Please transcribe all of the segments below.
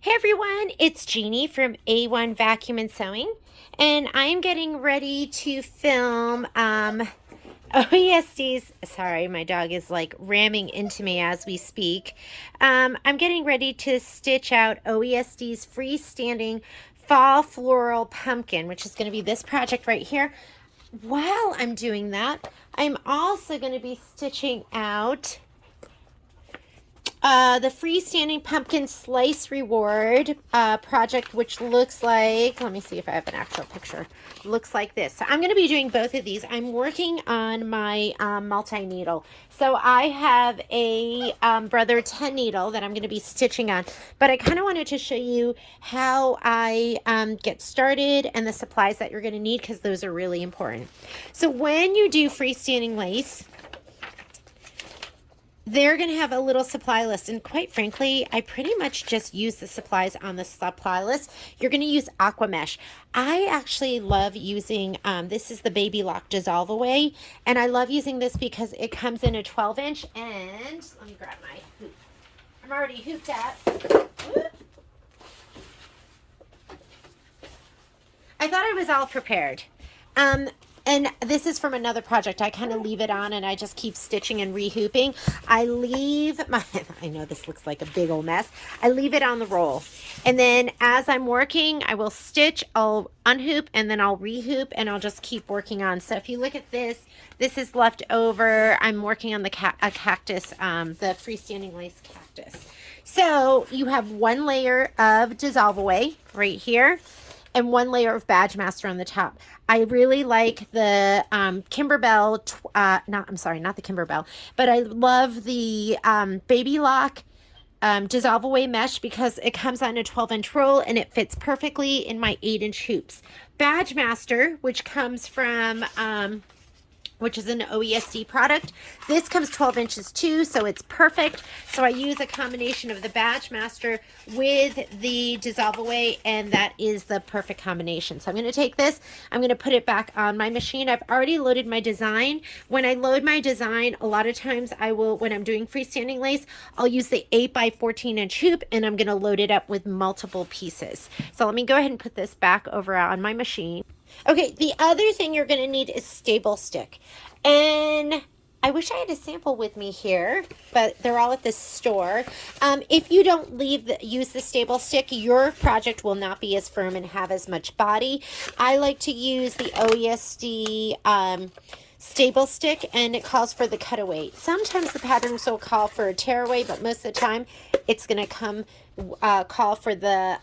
Hey everyone, it's Jeannie from A1 Vacuum and Sewing, and I'm getting ready to film OESD's, sorry, my dog is like ramming into me as we speak. I'm getting ready to stitch out OESD's Freestanding Fall Floral Pumpkin, which is going to be this project right here. While I'm doing that, I'm also going to be stitching out the Freestanding Pumpkin Slice Reward project, which looks like, let me see if I have an actual picture, looks like this. So I'm going to be doing both of these. I'm working on my multi-needle. So I have a Brother 10 needle that I'm going to be stitching on, but I kind of wanted to show you how I get started and the supplies that you're going to need, because those are really important. So when you do freestanding lace, they're going to have a little supply list, and quite frankly, I pretty much just use the supplies on the supply list. You're going to use aqua mesh. I actually love using, this is the Baby Lock Dissolve Away, and I love using this because it comes in a 12-inch, and let me grab my hoop. I'm already hooped at. I thought I was all prepared. And this is from another project. I kind of leave it on and I just keep stitching and rehooping. I leave my, I know this looks like a big old mess. I leave it on the roll. And then as I'm working, I will stitch, I'll unhoop, and then I'll rehoop, and I'll just keep working on. So if you look at this, this is left over. I'm working on the cactus, the freestanding lace cactus. So you have one layer of Dissolve Away right here, and one layer of Badge Master on the top. I really like the Kimberbell, not the Kimberbell, but I love the Baby Lock Dissolve Away mesh, because it comes on a 12-inch roll and it fits perfectly in my 8-inch hoops. Badge Master, which comes from which is an OESD product. This comes 12 inches too, so it's perfect. So I use a combination of the Badge Master with the Dissolve Away, and that is the perfect combination. So I'm gonna take this, I'm gonna put it back on my machine. I've already loaded my design. When I load my design, a lot of times I will, when I'm doing freestanding lace, I'll use the 8x14-inch hoop, and I'm gonna load it up with multiple pieces. So let me go ahead and put this back over on my machine. Okay, the other thing you're going to need is staple stick. And I wish I had a sample with me here, but they're all at the store. If you don't use the staple stick, your project will not be as firm and have as much body. I like to use the OESD staple stick, and it calls for the cutaway. Sometimes the patterns will call for a tearaway, but most of the time it's going to call for the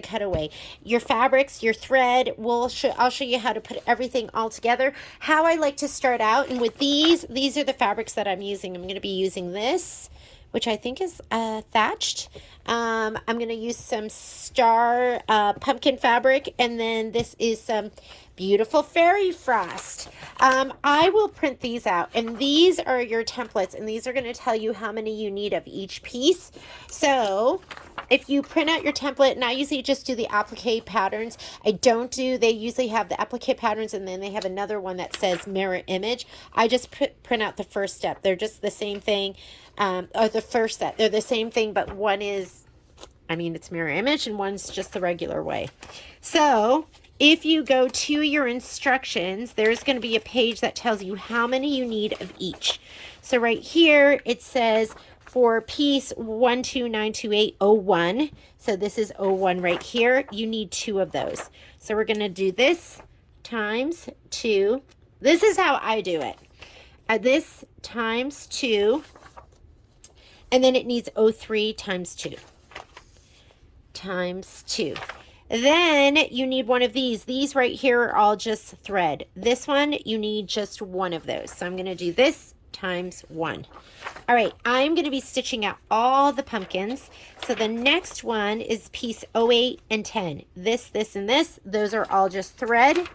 cutaway. Your fabrics, your thread, I'll show you how to put everything all together. How I like to start out, and with these are the fabrics that I'm using. I'm going to be using this, which I think is thatched. I'm going to use some star pumpkin fabric, and then this is some beautiful fairy frost. I will print these out, and these are your templates, and these are going to tell you how many you need of each piece. So if you print out your template, and I usually just do the applique patterns. They usually have the applique patterns, and then they have another one that says mirror image. I just print out the first step. They're just the same thing, or the first set. They're the same thing, but one is, it's mirror image, and one's just the regular way. So if you go to your instructions, there's going to be a page that tells you how many you need of each. So right here, it says for piece 1292801, so this is 01 right here, you need 2 of those. So we're going to do this times 2. This is how I do it. This times 2, and then it needs 03 times 2. Times 2. Then you need one of these. These right here are all just thread. This one, you need just one of those. So I'm going to do this times 1. All right, I'm going to be stitching out all the pumpkins. So the next one is piece 08 and 10. This, and this. Those are all just thread.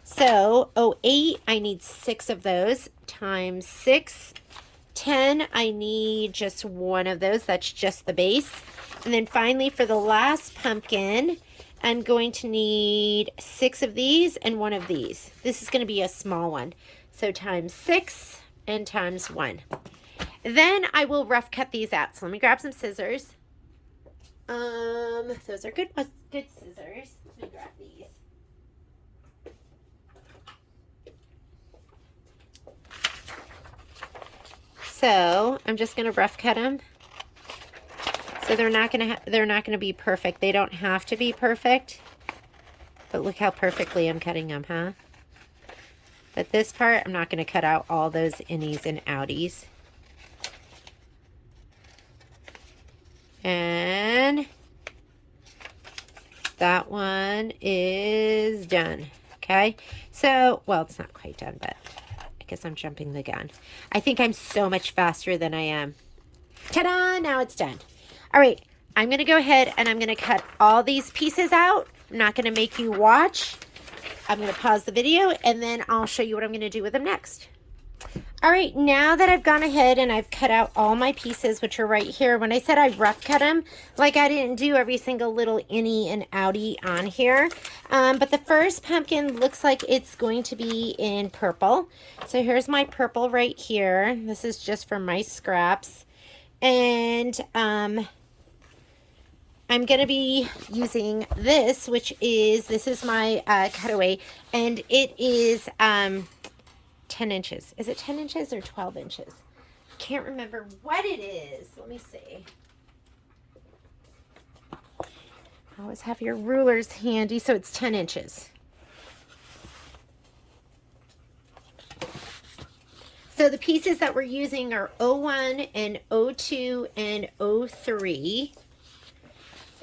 So 08, I need 6 of those times 6. 10, I need just one of those. That's just the base. And then finally, for the last pumpkin, I'm going to need 6 of these and 1 of these. This is going to be a small one. So times 6 and times 1. Then I will rough cut these out. So let me grab some scissors. Those are good scissors. Let me grab these. So I'm just gonna rough cut them. So they're not gonna be perfect. They don't have to be perfect. But look how perfectly I'm cutting them, huh? But this part, I'm not gonna cut out all those innies and outies. And that one is done. Okay, so, well, it's not quite done, but I guess I'm jumping the gun. I think I'm so much faster than I am. Ta-da! Now it's done. All right, I'm going to go ahead and I'm going to cut all these pieces out. I'm not going to make you watch. I'm going to pause the video, and then I'll show you what I'm going to do with them next. All right, now that I've gone ahead and I've cut out all my pieces, which are right here, when I said I rough cut them, like I didn't do every single little innie and outie on here. But the first pumpkin looks like it's going to be in purple. So here's my purple right here. This is just for my scraps. And I'm going to be using this, which is, this is my cutaway, and it is 10 inches. Is it 10 inches or 12 inches? Can't remember what it is. Let me see. Always have your rulers handy. So it's 10 inches. So the pieces that we're using are 01 and 02 and 03.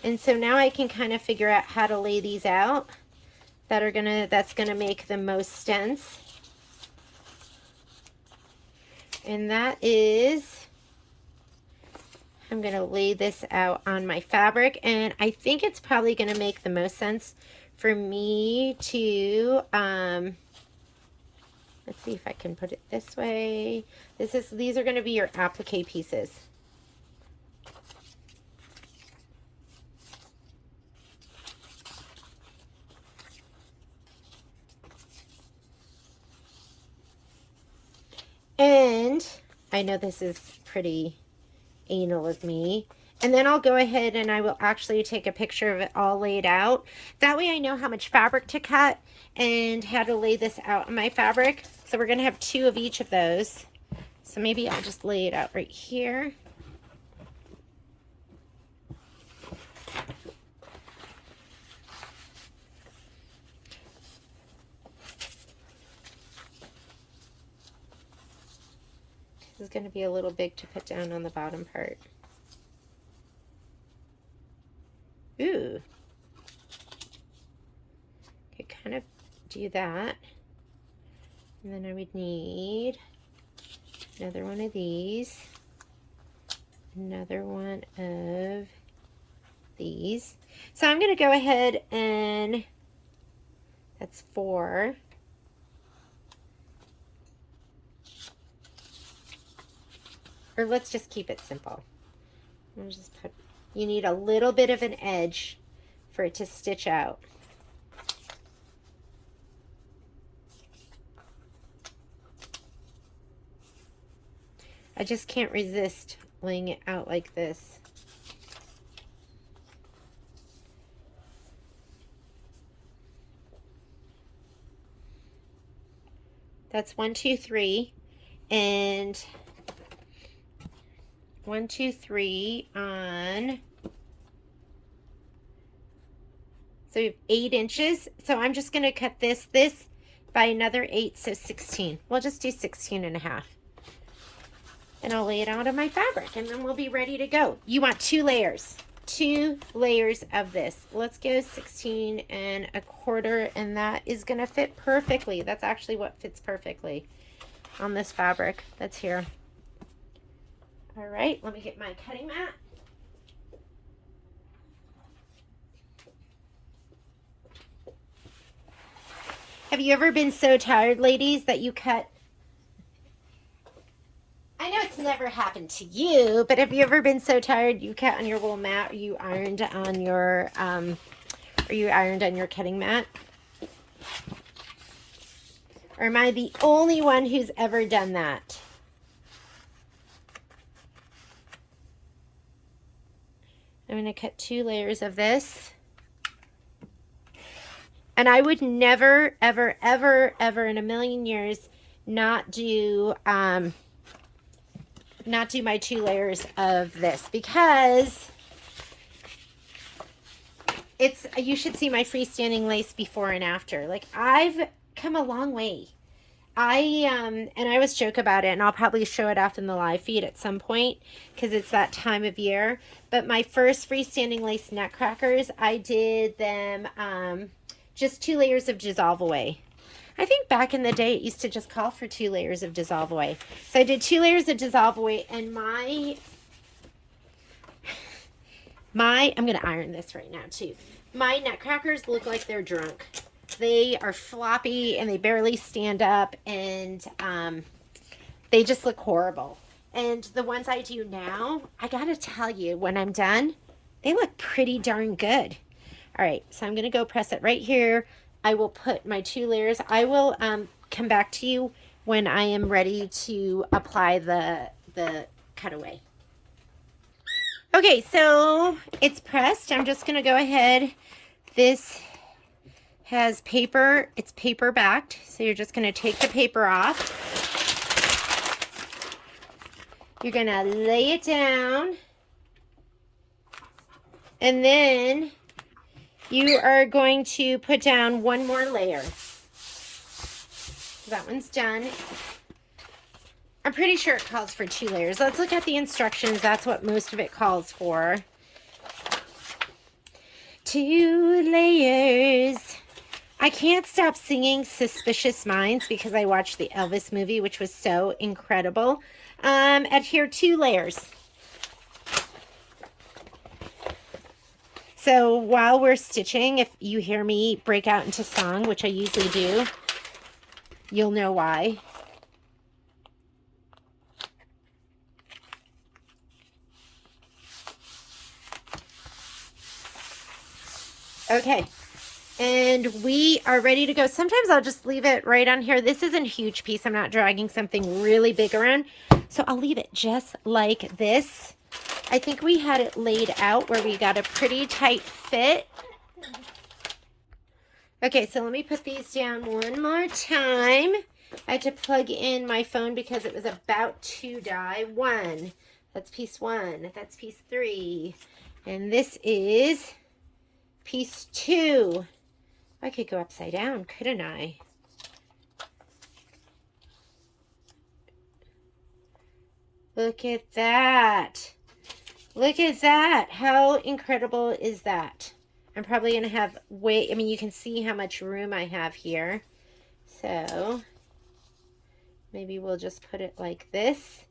And so now I can kind of figure out how to lay these out that's gonna make the most sense. And that is, I'm going to lay this out on my fabric, and I think it's probably going to make the most sense for me to, let's see if I can put it this way. These are going to be your applique pieces. And I know this is pretty anal of me. And then I'll go ahead and I will actually take a picture of it all laid out. That way I know how much fabric to cut and how to lay this out on my fabric. So we're going to have 2 of each of those. So maybe I'll just lay it out right here. This is going to be a little big to put down on the bottom part. Ooh. Okay, kind of do that. And then I would need another one of these. Another one of these. So I'm going to go ahead and that's 4. Or let's just keep it simple. I'll just put, you need a little bit of an edge for it to stitch out. I just can't resist laying it out like this. That's 1, 2, 3, and 1, 2, 3 on, so we have 8 inches. So I'm just going to cut this by another 8, so 16. We'll just do 16.5. And I'll lay it out on my fabric, and then we'll be ready to go. You want 2 layers. 2 layers of this. Let's go 16.25, and that is going to fit perfectly. That's actually what fits perfectly on this fabric that's here. All right, let me get my cutting mat. Have you ever been so tired, ladies, that you cut? I know it's never happened to you, but have you ever been so tired you cut on your wool mat, or you ironed on your cutting mat? Or am I the only one who's ever done that? I'm going to cut 2 layers of this. And I would never, ever, ever, ever in a million years not do my 2 layers of this, because you should see my freestanding lace before and after. Like, I've come a long way. And I always joke about it, and I'll probably show it off in the live feed at some point because it's that time of year. But my first freestanding lace nutcrackers, I did them just 2 layers of dissolve away. I think back in the day it used to just call for 2 layers of dissolve away. So I did 2 layers of dissolve away, and I'm going to iron this right now too. My nutcrackers look like they're drunk. They are floppy and they barely stand up, and they just look horrible. And the ones I do now, I gotta tell you, when I'm done, they look pretty darn good. All right, so I'm gonna go press it right here. I will put my 2 layers. I will come back to you when I am ready to apply the cutaway. Okay, so it's pressed. I'm just gonna go ahead. This has paper, it's paper backed, so you're just going to take the paper off. You're going to lay it down, and then you are going to put down 1 more layer. That one's done. I'm pretty sure it calls for 2 layers. Let's look at the instructions. That's what most of it calls for. 2 layers. I can't stop singing Suspicious Minds because I watched the Elvis movie, which was so incredible. Adhere 2 layers. So while we're stitching, if you hear me break out into song, which I usually do, you'll know why. Okay. And we are ready to go. Sometimes I'll just leave it right on here. This isn't a huge piece. I'm not dragging something really big around. So I'll leave it just like this. I think we had it laid out where we got a pretty tight fit. Okay, so let me put these down one more time. I had to plug in my phone because it was about to die. 1. That's piece 1. That's piece 3. And this is piece 2. I could go upside down, couldn't I? Look at that. Look at that. How incredible is that? I'm probably going to have you can see how much room I have here. So maybe we'll just put it like this.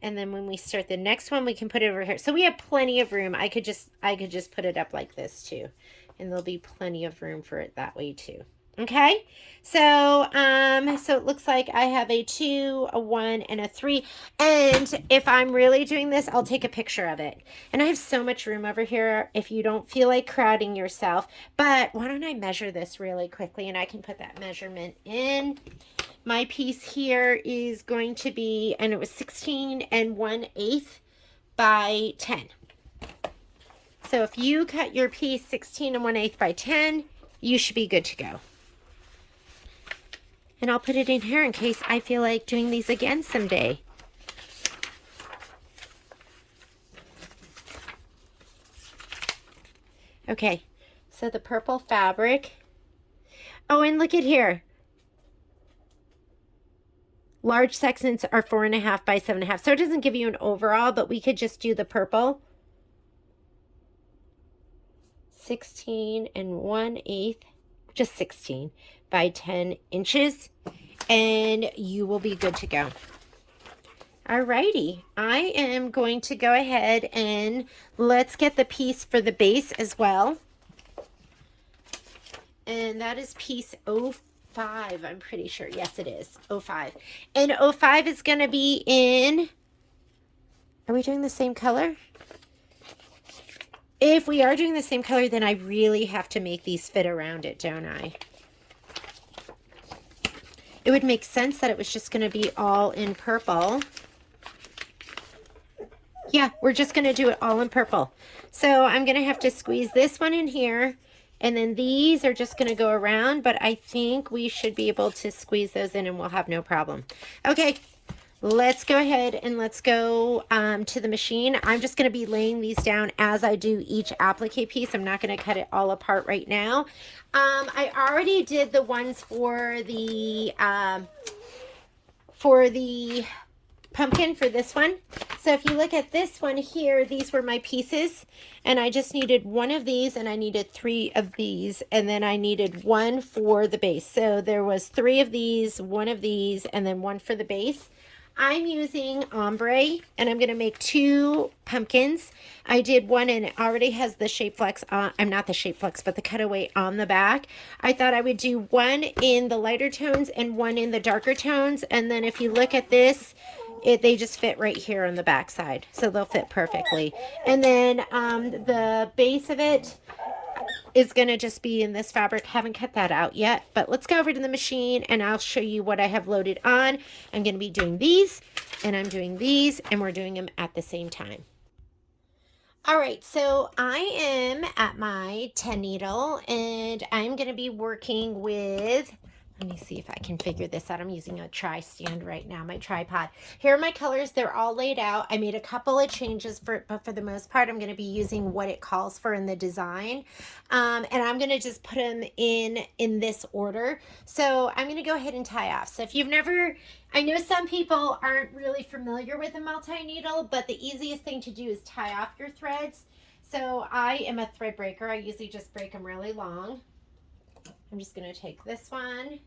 And then when we start the next one, we can put it over here. So we have plenty of room. I could just put it up like this too. And there'll be plenty of room for it that way too. Okay, so it looks like I have a 2, a 1, and a 3. And if I'm really doing this, I'll take a picture of it. And I have so much room over here if you don't feel like crowding yourself. But why don't I measure this really quickly, and I can put that measurement in. My piece here is going to be, and it was 16 1/8 by 10. So if you cut your piece 16 1/8 by 10, you should be good to go. And I'll put it in here in case I feel like doing these again someday. Okay, so the purple fabric. Oh, and look at here. Large sections are 4.5 by 7.5. So it doesn't give you an overall, but we could just do the purple. 16 1/8, just 16 by 10 inches, and you will be good to go. Alrighty, I am going to go ahead and let's get the piece for the base as well. And that is piece 05, I'm pretty sure. Yes, it is 05. And 05 is going to be in, are we doing the same color? If we are doing the same color, then I really have to make these fit around it, don't I? It would make sense that it was just going to be all in purple. Yeah, we're just going to do it all in purple. So I'm going to have to squeeze this one in here. And then these are just going to go around. But I think we should be able to squeeze those in and we'll have no problem. Okay, let's go ahead and let's go to the machine. I'm just going to be laying these down as I do each applique piece. I'm not going to cut it all apart right now. I already did the ones for the pumpkin for this one. So if you look at this one here, these were my pieces and I just needed one of these and I needed 3 of these and then I needed one for the base. So there was 3 of these, 1 of these, and then 1 for the base. I'm using ombre and I'm going to make 2 pumpkins. I did one and it already has the shape flex on, I'm not the shape flex, but the cutaway on the back. I thought I would do one in the lighter tones and one in the darker tones. And then if you look at this, they just fit right here on the back side. So they'll fit perfectly. And then the base of it is going to just be in this fabric. Haven't cut that out yet, but let's go over to the machine and I'll show you what I have loaded on. I'm going to be doing these and I'm doing these and we're doing them at the same time. All right, so I am at my 10 needle and I'm going to be working with, let me see if I can figure this out. I'm using a tri-stand right now, my tripod. Here are my colors. They're all laid out. I made a couple of changes, but for the most part, I'm going to be using what it calls for in the design. And I'm going to just put them in this order. So I'm going to go ahead and tie off. So if you've never, I know some people aren't really familiar with a multi-needle, but the easiest thing to do is tie off your threads. So I am a thread breaker. I usually just break them really long. I'm just going to take this one.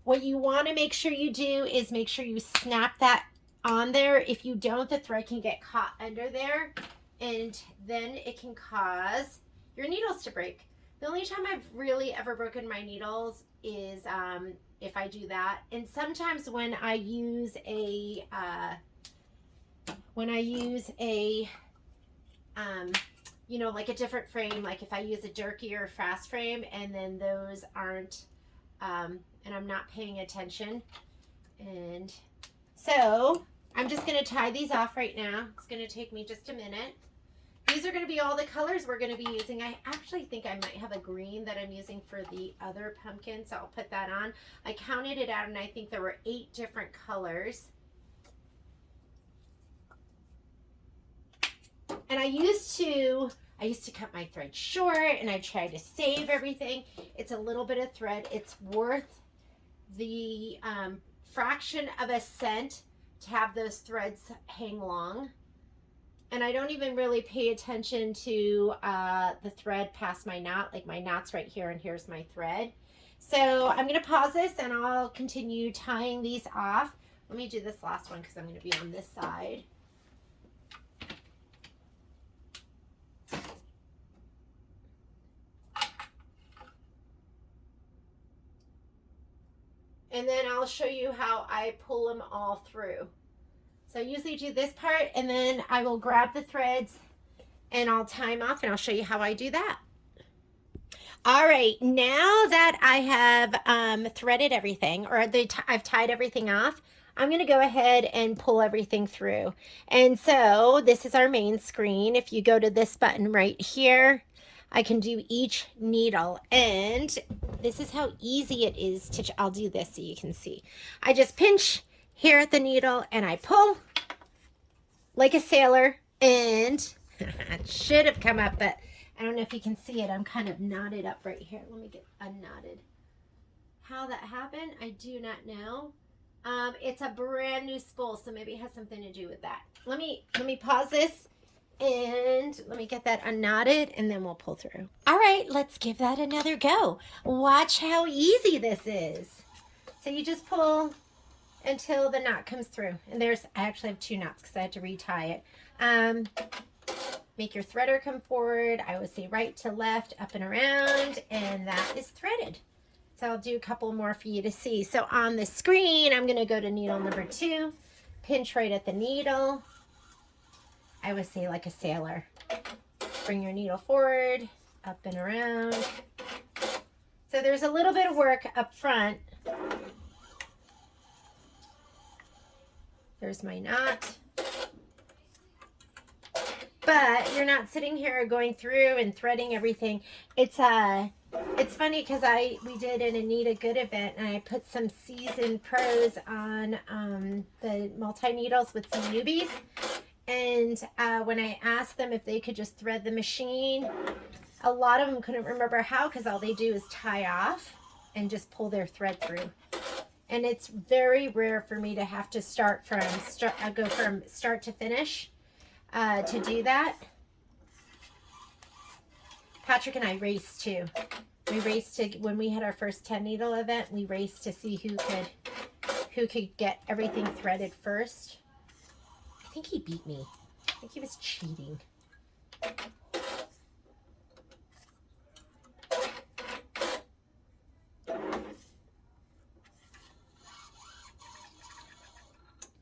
What you want to make sure you do is make sure you snap that on there. If you don't, the thread can get caught under there and then it can cause your needles to break. The only time I've really ever broken my needles is if I do that. And sometimes when I use a you know, like a different frame, like if I use a jerky or a fast frame and then those aren't, and I'm not paying attention. And so I'm just going to tie these off right now. It's going to take me just a minute. These are going to be all the colors we're going to be using. I actually think I might have a green that I'm using for the other pumpkin, so I'll put that on. I counted it out and I think there were 8 different colors. And I used to cut my thread short and I tried to save everything. It's a little bit of thread. It's worth the fraction of a cent to have those threads hang long. And I don't even really pay attention to the thread past my knot. Like my knot's right here and here's my thread. So I'm going to pause this and I'll continue tying these off. Let me do this last one because I'm going to be on this side. And then I'll show you how I pull them all through. So I usually do this part and then I will grab the threads and I'll tie them off and I'll show you how I do that. All right, now that I have threaded everything or I've tied everything off, I'm going to go ahead and pull everything through. And so this is our main screen. If you go to this button right here, I can do each needle, and this is how easy it is to, I'll do this so you can see. I just pinch here at the needle and I pull like a sailor, and it should have come up, but I don't know if you can see it. I'm kind of knotted up right here. Let me get unknotted. How that happened, I do not know. It's a brand new spool, so maybe it has something to do with that. Let me pause this. And let me get that unknotted and then we'll pull through. All right, let's give that another go. Watch how easy this is. So you just pull until the knot comes through. And I actually have 2 knots because I had to retie it. Make your threader come forward. I always say right to left, up and around, and that is threaded. So I'll do a couple more for you to see. So on the screen, I'm gonna go to needle number 2, pinch right at the needle. I would say like a sailor. Bring your needle forward, up and around. So there's a little bit of work up front. There's my knot. but you're not sitting here going through and threading everything. It's funny because we did an Anita Good event, and I put some seasoned pros on the multi-needles with some newbies. And when I asked them if they could just thread the machine, a lot of them couldn't remember how, because all they do is tie off and just pull their thread through. And it's very rare for me to have to go from start to finish to do that. Patrick and I raced too. We raced to, when we had our first 10 needle event, we raced to see who could get everything threaded first. I think he beat me. I think he was cheating.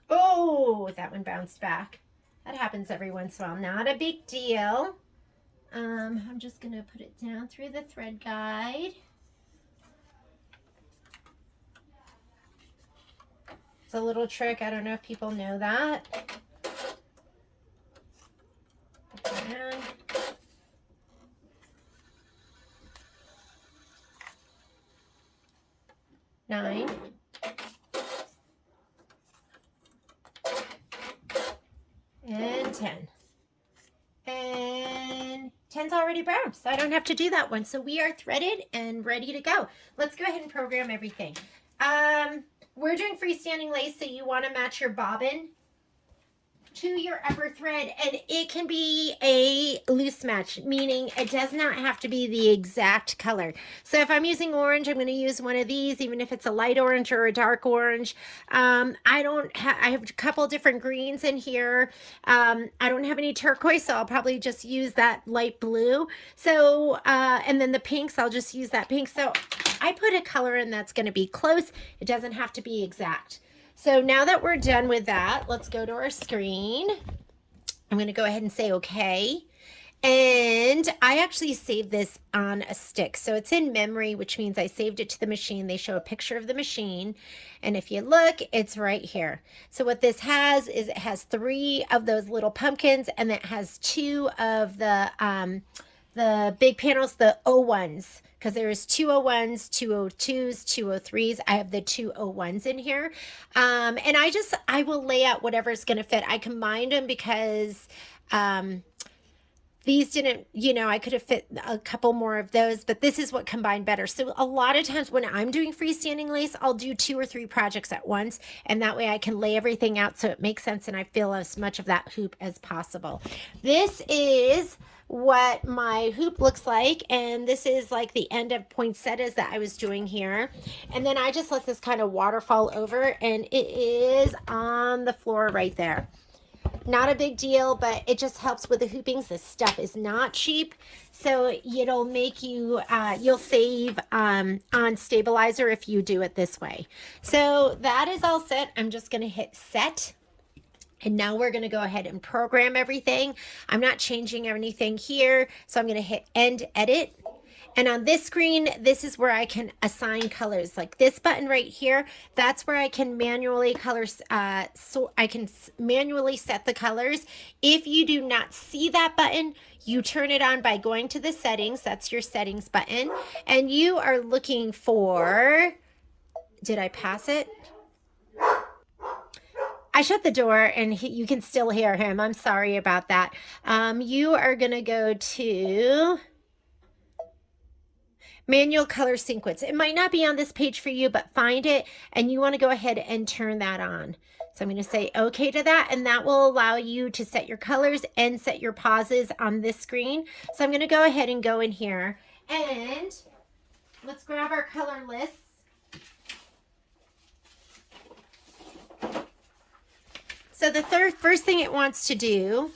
Oh, that one bounced back. That happens every once in a while. Not a big deal. I'm just going to put it down through the thread guide. It's a little trick. I don't know if people know that. And 9. And 10. And 10's already brown, so I don't have to do that one. So we are threaded and ready to go. Let's go ahead and program everything. We're doing freestanding lace, so you want to match your bobbin to your upper thread, and it can be a loose match, meaning it does not have to be the exact color. So if I'm using orange, I'm going to use one of these, even if it's a light orange or a dark orange. I have a couple different greens in here. I don't have any turquoise, so I'll probably just use that light blue. So and then the pinks, I'll just use that pink. So I put a color in that's going to be close. It doesn't have to be exact. So now that we're done with that, let's go to our screen. I'm going to go ahead and say okay. And I actually saved this on a stick. So it's in memory, which means I saved it to the machine. They show a picture of the machine. And if you look, it's right here. So what this has is it has 3 of those little pumpkins, and it has 2 of the big panels, the O1s. Because there's 201s, 202s, 203s. I have the 201s in here. And I will lay out whatever's going to fit. I combined them because these didn't, I could have fit a couple more of those, but this is what combined better. So a lot of times when I'm doing freestanding lace, I'll do 2 or 3 projects at once. And that way I can lay everything out so it makes sense and I fill as much of that hoop as possible. This is what my hoop looks like, and this is like the end of poinsettias that I was doing here. And then I just let this kind of waterfall over, and it is on the floor right there. Not a big deal, but it just helps with the hoopings. This stuff is not cheap, so it'll make you you'll save on stabilizer if you do it this way. So that is all set. I'm just going to hit set. And now we're going to go ahead and program everything. I'm not changing anything here. So I'm going to hit end edit. And on this screen, this is where I can assign colors. Like this button right here, that's where I can manually so I can manually set the colors. If you do not see that button, you turn it on by going to the settings. That's your settings button. And you are looking for, did I pass it? I shut the door and you can still hear him. I'm sorry about that. You are going to go to manual color sequence. It might not be on this page for you, but find it and you want to go ahead and turn that on. So I'm going to say okay to that, and that will allow you to set your colors and set your pauses on this screen. So I'm going to go ahead and go in here and let's grab our color lists. So the first thing it wants to do,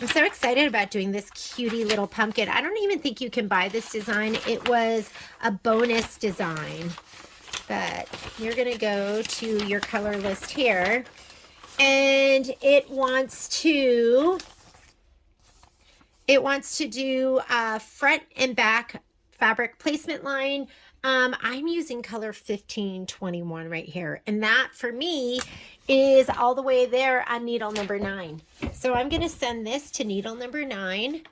I'm so excited about doing this cutie little pumpkin. I don't even think you can buy this design. It was a bonus design. But you're going to go to your color list here. And it wants to do front and back fabric placement line. I'm using color 1521 right here. And that for me is all the way there on needle number 9. So I'm going to send this to needle number 9,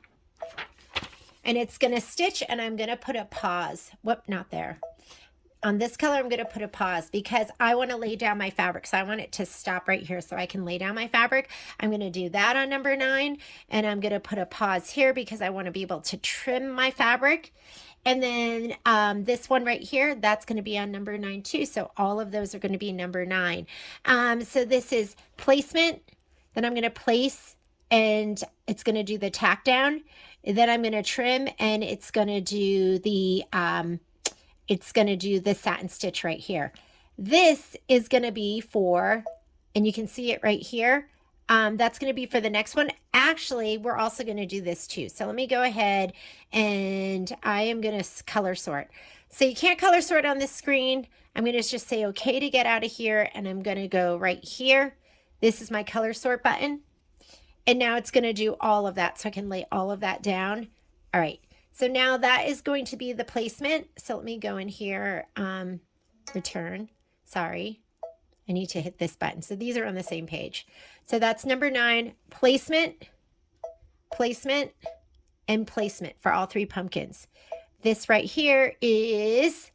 and it's going to stitch, and I'm going to put a pause. Whoop, not there. On this color, I'm going to put a pause because I want to lay down my fabric. So I want it to stop right here so I can lay down my fabric. I'm going to do that on number 9, and I'm going to put a pause here because I want to be able to trim my fabric. And then this one right here, that's going to be on number 9 too. So all of those are going to be number 9. So this is placement. Then I'm going to place, and it's going to do the tack down. Then I'm going to trim, and it's going to do the satin stitch right here. This is going to be for, and you can see it right here. That's going to be for the next one. Actually, we're also going to do this too. So let me go ahead, and I am going to color sort. So you can't color sort on this screen. I'm going to just say okay to get out of here, and I'm going to go right here. This is my color sort button. And now it's going to do all of that. So I can lay all of that down. All right. So now that is going to be the placement. So let me go in here, return. Sorry, I need to hit this button. So these are on the same page. So that's number 9, placement, placement, and placement for all 3 pumpkins. This right here is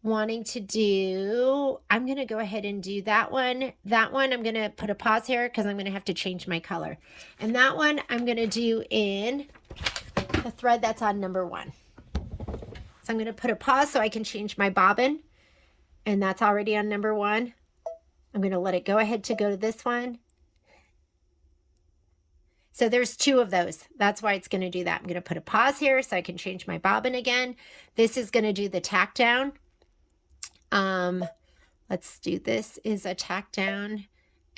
wanting to do, I'm going to go ahead and do that one. That one, I'm going to put a pause here because I'm going to have to change my color. And that one I'm going to do in the thread that's on number 1. So I'm going to put a pause so I can change my bobbin, and that's already on number 1. I'm going to let it go ahead to go to this one. So there's 2 of those. That's why it's going to do that. I'm going to put a pause here so I can change my bobbin again. This is going to do the tack down. Let's do, this is a tack down,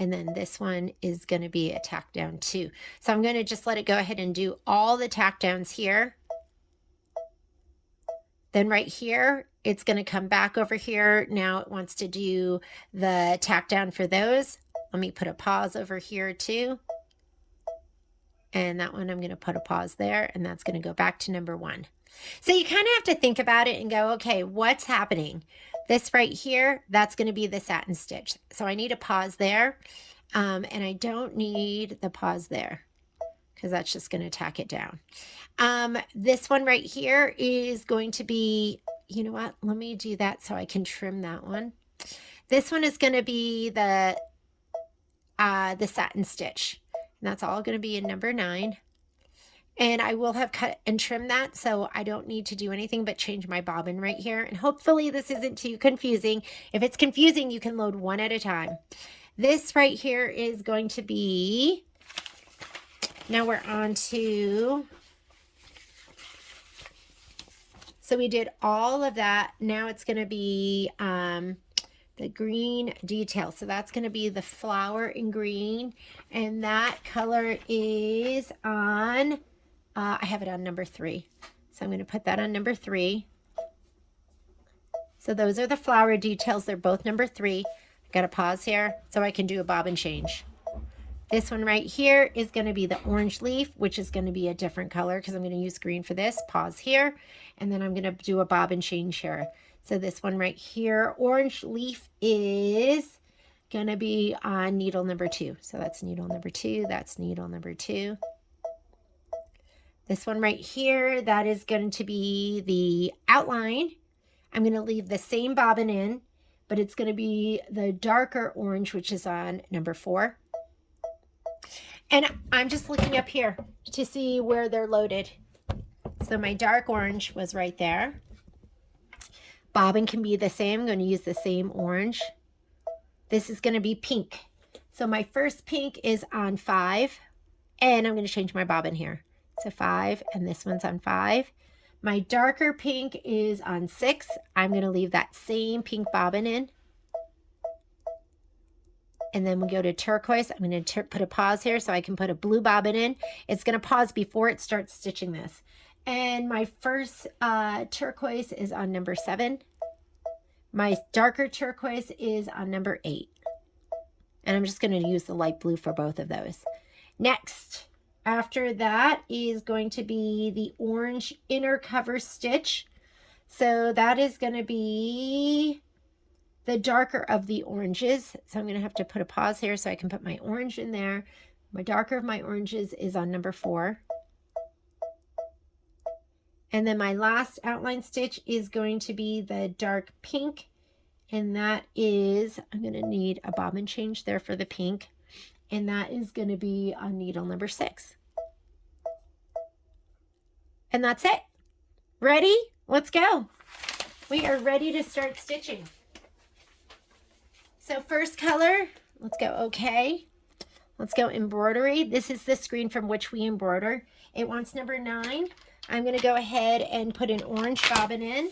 and then this one is going to be a tack down too. So I'm going to just let it go ahead and do all the tack downs here. Then right here, it's going to come back over here. Now it wants to do the tack down for those. Let me put a pause over here too. And that one, I'm going to put a pause there, and that's going to go back to number 1. So you kind of have to think about it and go, okay, what's happening? This right here, that's going to be the satin stitch. So I need a pause there, and I don't need the pause there because that's just going to tack it down. This one right here is going to be, you know what? Let me do that so I can trim that one. This one is going to be the satin stitch. And that's all going to be in number 9. And I will have cut and trimmed that, so I don't need to do anything but change my bobbin right here. And hopefully this isn't too confusing. If it's confusing, you can load one at a time. This right here is going to be, now we're on to, so we did all of that. Now it's going to be the green detail. So that's going to be the flower in green. And that color is on, I have it on number 3. So I'm going to put that on number 3. So those are the flower details. They're both number 3. I've got to pause here so I can do a bobbin change. This one right here is going to be the orange leaf, which is going to be a different color because I'm going to use green for this. Pause here. And then I'm going to do a bobbin change here. So this one right here, orange leaf, is going to be on needle number 2. So that's needle number 2. That's needle number 2. This one right here, that is going to be the outline. I'm going to leave the same bobbin in, but it's going to be the darker orange, which is on number 4. And I'm just looking up here to see where they're loaded. So my dark orange was right there. Bobbin can be the same. I'm going to use the same orange. This is going to be pink. So my first pink is on 5, and I'm going to change my bobbin here. So 5, and this one's on 5. My darker pink is on 6. I'm going to leave that same pink bobbin in. And then we go to turquoise. I'm going to put a pause here so I can put a blue bobbin in. It's going to pause before it starts stitching this. And my first turquoise is on number 7. My darker turquoise is on number 8. And I'm just going to use the light blue for both of those. Next, after that is going to be the orange inner cover stitch. So that is going to be the darker of the oranges. So I'm going to have to put a pause here so I can put my orange in there. My darker of my oranges is on number 4. And then my last outline stitch is going to be the dark pink. And that is, I'm going to need a bobbin change there for the pink. And that is going to be on needle number 6. And that's it. Ready? Let's go. We are ready to start stitching. So first color, let's go okay. Let's go embroidery. This is the screen from which we embroider. It wants number 9. I'm going to go ahead and put an orange bobbin in.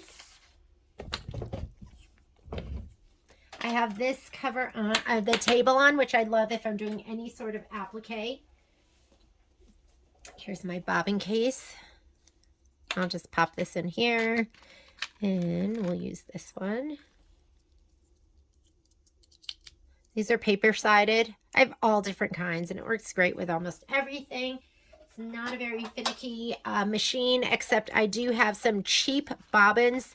I have this cover on, the table on, which I love if I'm doing any sort of applique. Here's my bobbin case. I'll just pop this in here, and we'll use this one. These are paper-sided. I have all different kinds, and it works great with almost everything. It's not a very finicky machine, except I do have some cheap bobbins.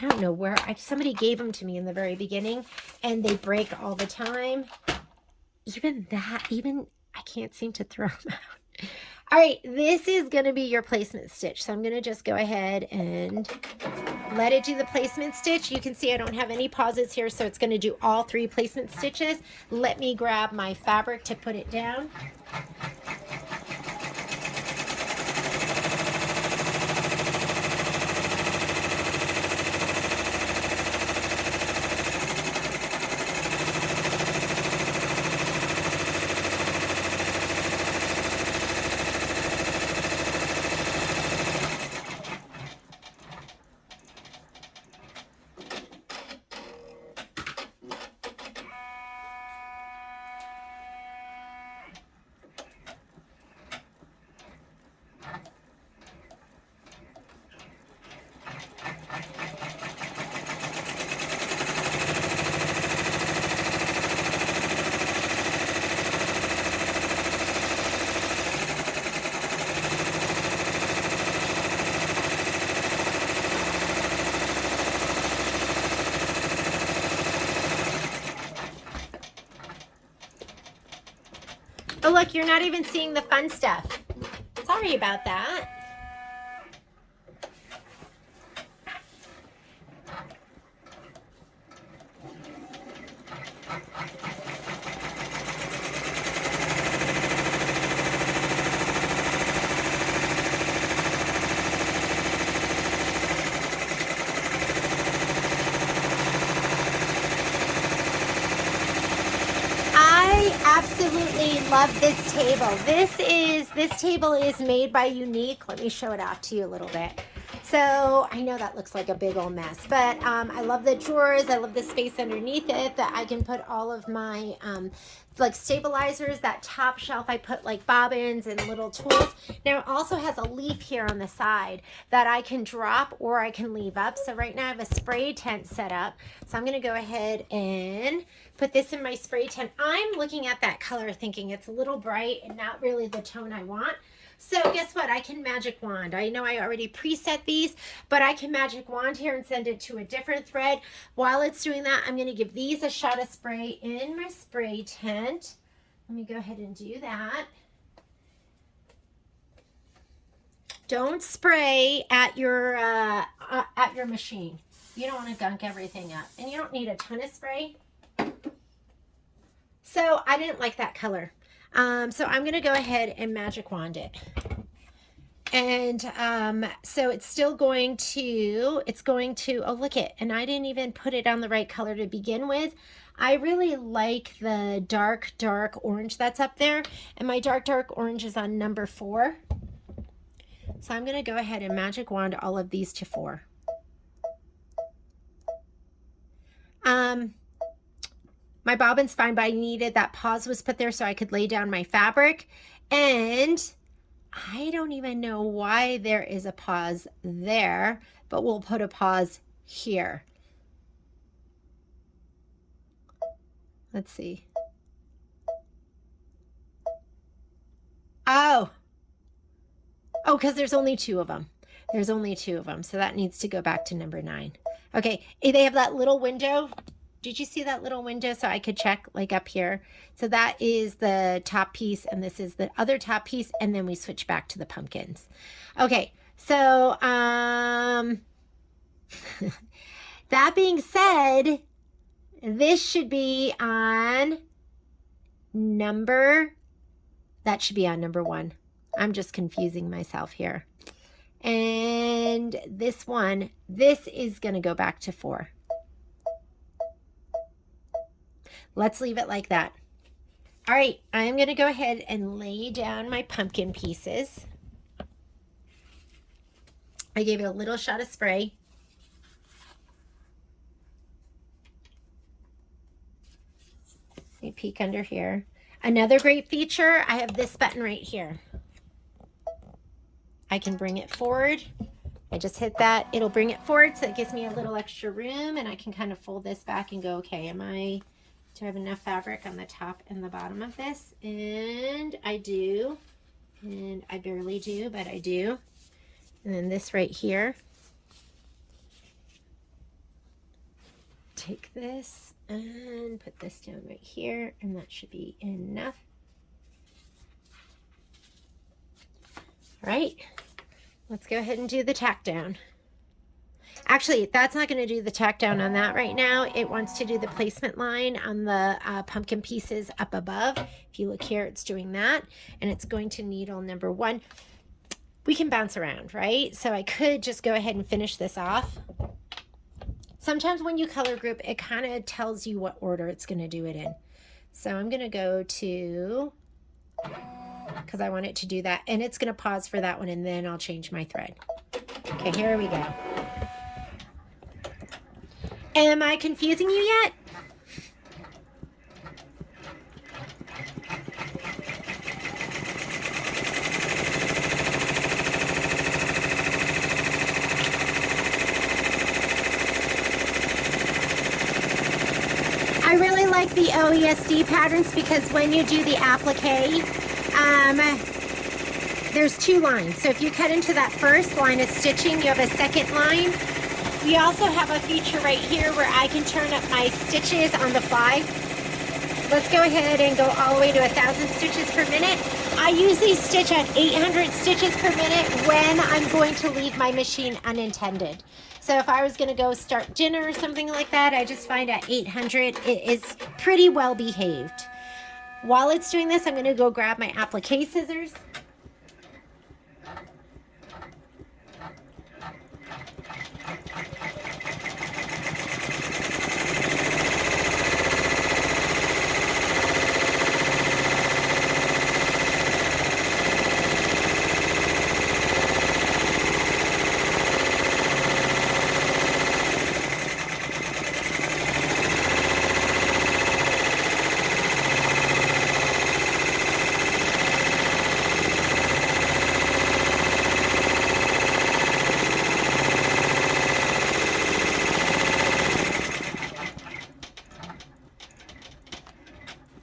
I don't know where. Somebody gave them to me in the very beginning, and they break all the time. Even I can't seem to throw them out. All right, this is going to be your placement stitch. So I'm going to just go ahead and let it do the placement stitch. You can see I don't have any pauses here, so it's going to do all 3 placement stitches. Let me grab my fabric to put it down. Oh, look, you're not even seeing the fun stuff. Sorry about that. Absolutely love this table. This table is made by Unique. Let me show it off to you a little bit. So I know that looks like a big old mess, but I love the drawers. I love the space underneath it that I can put all of my like stabilizers. That top shelf I put like bobbins and little tools. Now it also has a leaf here on the side that I can drop or I can leave up. So right now I have a spray tent set up. So I'm going to go ahead and put this in my spray tent. I'm looking at that color thinking it's a little bright and not really the tone I want. So guess what? I can magic wand. I know I already preset these, but I can magic wand here and send it to a different thread. While it's doing that, I'm going to give these a shot of spray in my spray tent. Let me go ahead and do that. Don't spray at your machine. You don't want to gunk everything up, and you don't need a ton of spray. So I didn't like that color. So I'm going to go ahead and magic wand it. And so it's still going to, oh, look it. And I didn't even put it on the right color to begin with. I really like the dark orange that's up there. And my dark orange is on number 4. So I'm going to go ahead and magic wand all of these to 4. My bobbin's fine, but I needed that pause was put there so I could lay down my fabric. And I don't even know why there is a pause there, but we'll put a pause here. Let's see. Oh, because there's only 2 of them. There's only 2 of them, so that needs to go back to number 9. Okay, they have that little window did you see that little window so I could check like up here? So that is the top piece and this is the other top piece, and then we switch back to the pumpkins. Okay, so that being said, this should be on that should be on number 1. I'm just confusing myself here. And this is going to go back to 4. Let's leave it like that. All right, I'm going to go ahead and lay down my pumpkin pieces. I gave it a little shot of spray. Let me peek under here. Another great feature, I have this button right here. I can bring it forward. I just hit that. It'll bring it forward, so it gives me a little extra room, and I can kind of fold this back and go, okay, do I have enough fabric on the top and the bottom of this? And I do. And I barely do, but I do. And then this right here. Take this and put this down right here, and that should be enough. All right, let's go ahead and do the tack down. Actually, that's not going to do the tack down on that right now. It wants to do the placement line on the pumpkin pieces up above. If you look here, it's doing that, and it's going to needle number 1. We can bounce around, right? So I could just go ahead and finish this off. Sometimes when you color group, it kind of tells you what order it's going to do it in. So I'm going to go to, because I want it to do that, and it's going to pause for that one, and then I'll change my thread. Okay, here we go. Am I confusing you yet? I really like the OESD patterns because when you do the applique, there's 2 lines. So if you cut into that first line of stitching, you have a second line. We also have a feature right here where I can turn up my stitches on the fly. Let's go ahead and go all the way to 1,000 stitches per minute. I usually stitch at 800 stitches per minute when I'm going to leave my machine unattended. So if I was going to go start dinner or something like that, I just find at 800 it is pretty well behaved. While it's doing this, I'm going to go grab my applique scissors.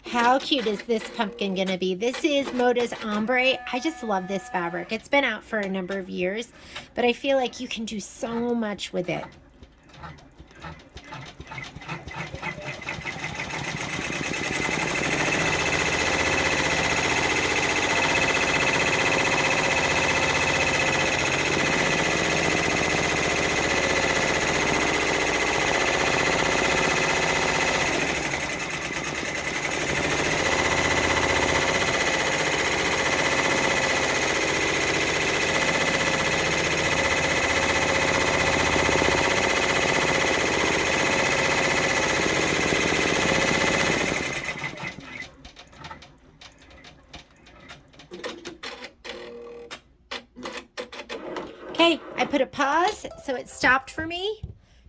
How cute is this pumpkin gonna be? This is Moda's Ombre. I just love this fabric. It's been out for a number of years, but I feel like you can do so much with it. Okay, I put a pause, so it stopped for me.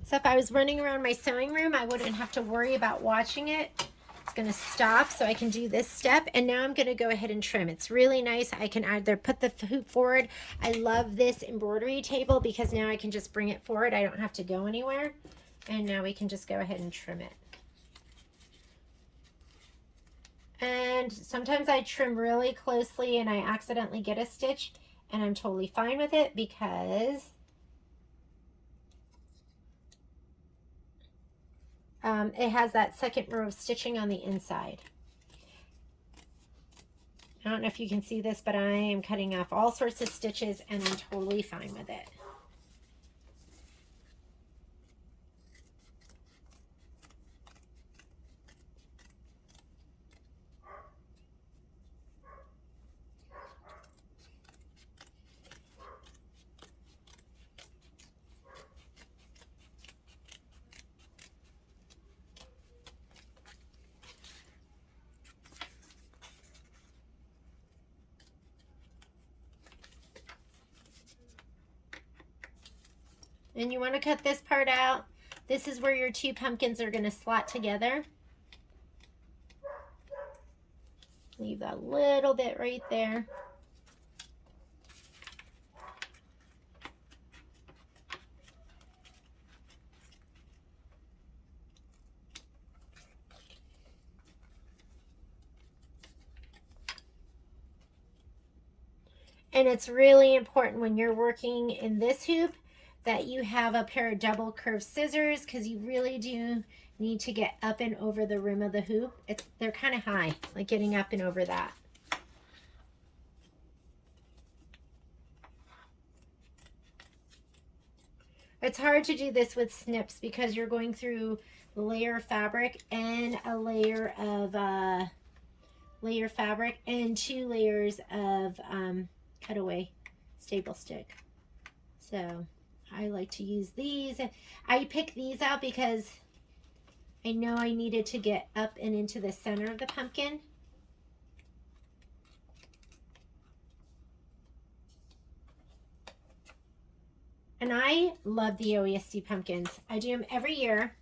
So if I was running around my sewing room, I wouldn't have to worry about watching it. It's gonna stop so I can do this step, and now I'm gonna go ahead and trim. It's really nice. I can either put the hoop forward. I love this embroidery table because now I can just bring it forward. I don't have to go anywhere. And now we can just go ahead and trim it. And sometimes I trim really closely and I accidentally get a stitch, and I'm totally fine with it because it has that second row of stitching on the inside. I don't know if you can see this, but I am cutting off all sorts of stitches and I'm totally fine with it. And you want to cut this part out. This is where your two pumpkins are going to slot together. Leave that little bit right there. And it's really important when you're working in this hoop that you have a pair of double curved scissors, because you really do need to get up and over the rim of the hoop. They're kind of high, like getting up and over that. It's hard to do this with snips because you're going through the layer of fabric and a layer of fabric and 2 layers of cutaway staple stick. So I like to use these. I picked these out because I know I needed to get up and into the center of the pumpkin. And I love the OESD pumpkins. I do them every year.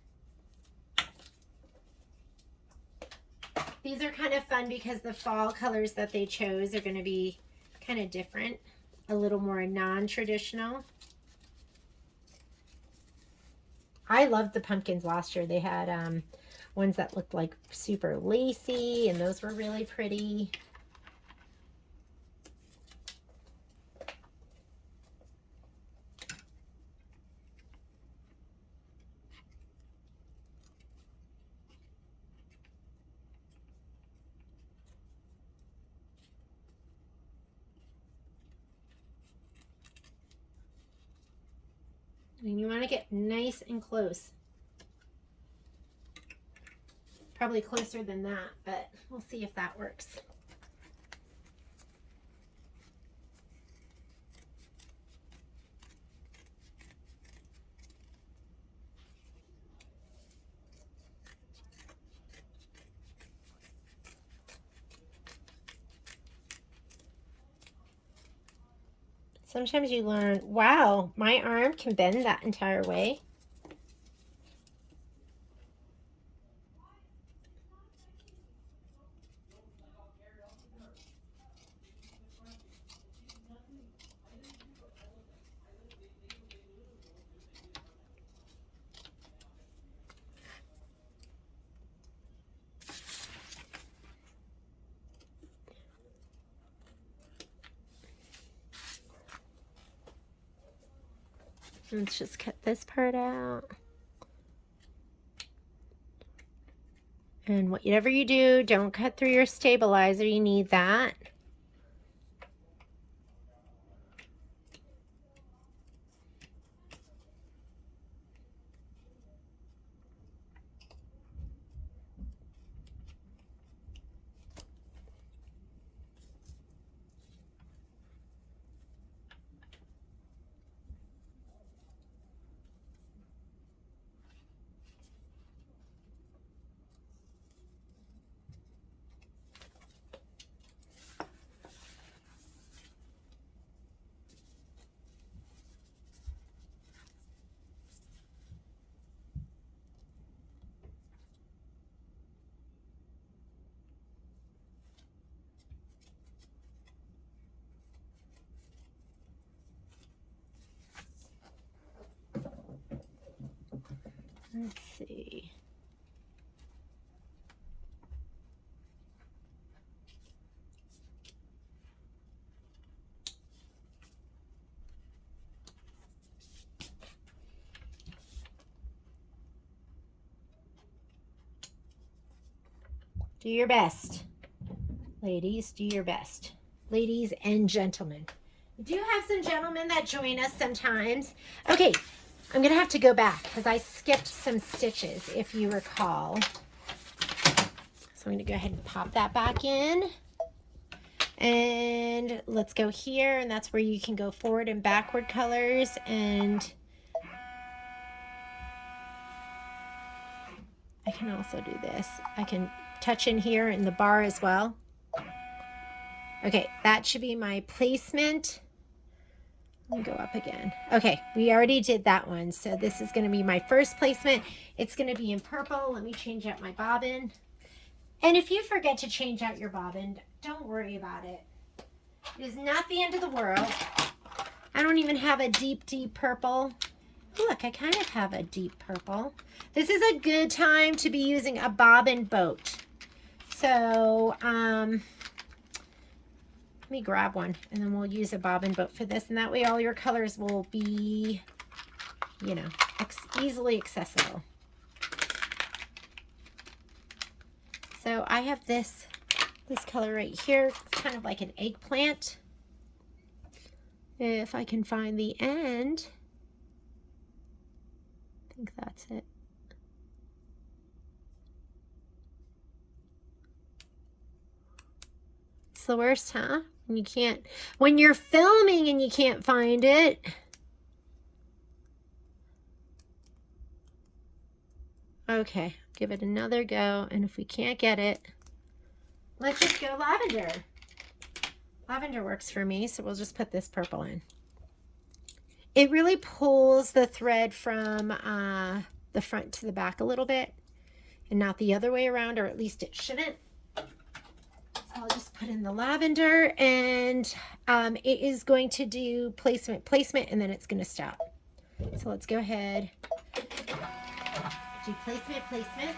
These are kind of fun because the fall colors that they chose are going to be kind of different, a little more non-traditional. I loved the pumpkins last year. They had ones that looked like super lacy, and those were really pretty. And you want to get nice and close. Probably closer than that, but we'll see if that works. Sometimes you learn, wow, my arm can bend that entire way. Let's just cut this part out. And whatever you do, don't cut through your stabilizer. You need that. Let's see. Do your best. Ladies, do your best. Ladies and gentlemen. We do have some gentlemen that join us sometimes. Okay, I'm going to have to go back because I skipped some stitches, if you recall. So I'm going to go ahead and pop that back in. And let's go here, and that's where you can go forward and backward colors. And I can also do this. I can touch in here in the bar as well. Okay, that should be my placement. Let me go up again. Okay, we already did that one. So this is going to be my first placement. It's going to be in purple. Let me change out my bobbin. And if you forget to change out your bobbin, don't worry about it. It is not the end of the world. I don't even have a deep, deep purple. Look, I kind of have a deep purple. This is a good time to be using a bobbin boat. So, let me grab one and then we'll use a bobbin boat for this. And that way all your colors will be, you know, easily accessible. So I have this color right here. It's kind of like an eggplant. If I can find the end. I think that's it. It's the worst, huh? When you're filming and you can't find it. Okay, give it another go, and if we can't get it, let's just go lavender. Lavender works for me, so we'll just put this purple in. It really pulls the thread from the front to the back a little bit, and not the other way around, or at least it shouldn't. So I'll just put in the lavender, and it is going to do placement, and then it's going to stop. So let's go ahead. Do placement.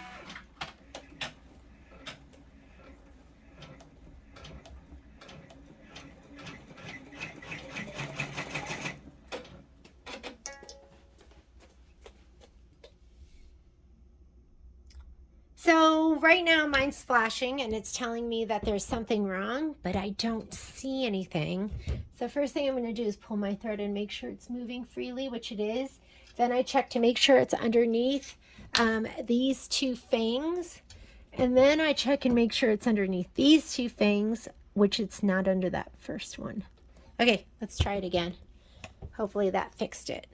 So right now mine's flashing and it's telling me that there's something wrong, but I don't see anything. So first thing I'm going to do is pull my thread and make sure it's moving freely, which it is. Then I check to make sure it's underneath these two fangs, and then I check and make sure it's underneath these two fangs, which it's not under that first one. Okay, let's try it again. Hopefully that fixed it.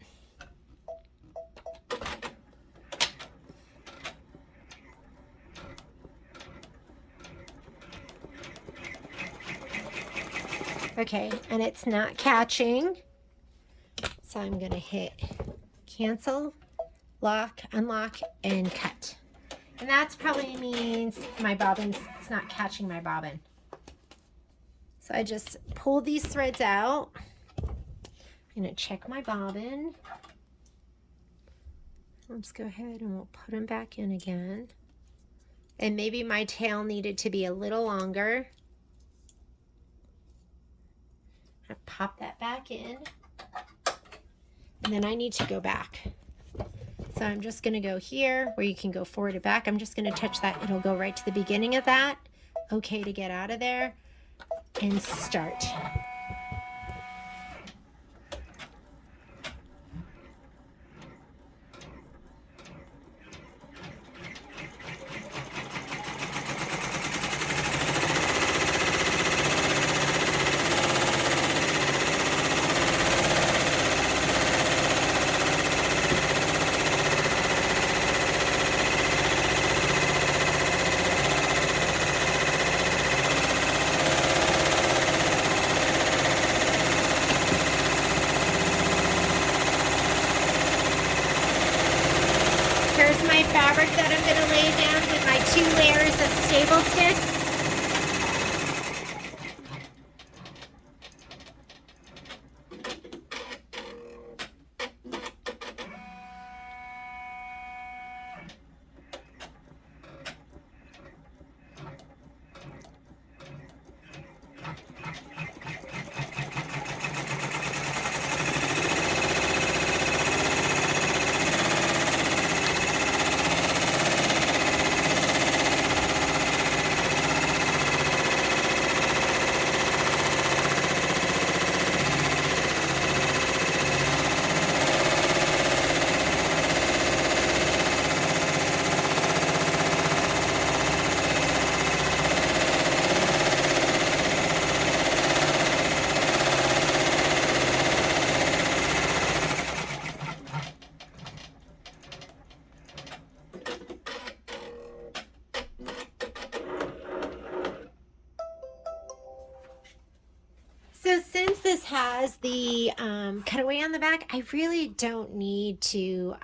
Okay, and it's not catching, so I'm going to hit cancel, lock, unlock, and cut. And that probably means my bobbin's, it's not catching my bobbin. So I just pull these threads out. I'm going to check my bobbin. Let's go ahead and we'll put them back in again. And maybe my tail needed to be a little longer. I pop that back in. And then I need to go back. So I'm just going to go here where you can go forward and back. I'm just going to touch that. It'll go right to the beginning of that. Okay to get out of there and start. Here's my fabric that I'm going to lay down with my 2 layers of stable stitch. this has the cutaway on the back, I really don't need to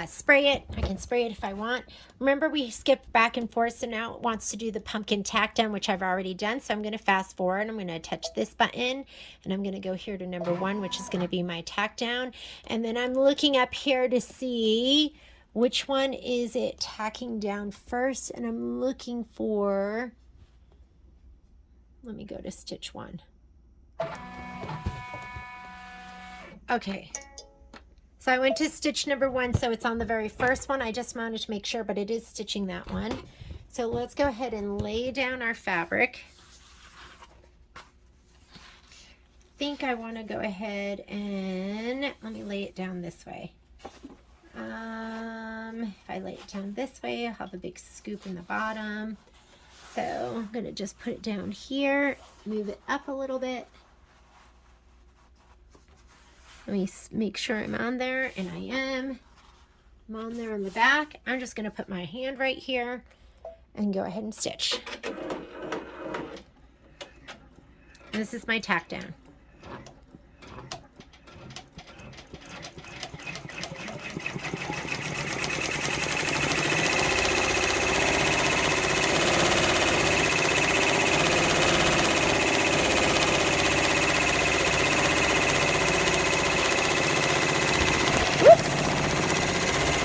spray it. I can spray it if I want. Remember, we skipped back and forth, so now it wants to do the pumpkin tack down, which I've already done. So I'm going to fast forward. I'm going to touch this button, and I'm going to go here to number 1, which is going to be my tack down. And then I'm looking up here to see which one is it tacking down first, and I'm looking for, let me go to stitch 1. Okay. So I went to stitch number 1, so it's on the very first one. I just wanted to make sure, but it is stitching that one. So let's go ahead and lay down our fabric. I think I want to go ahead and, let me lay it down this way. If I lay it down this way, I'll have a big scoop in the bottom. So I'm going to just put it down here, move it up a little bit. Let me make sure I'm on there, and I am. I'm on there on the back. I'm just going to put my hand right here and go ahead and stitch. And this is my tack down.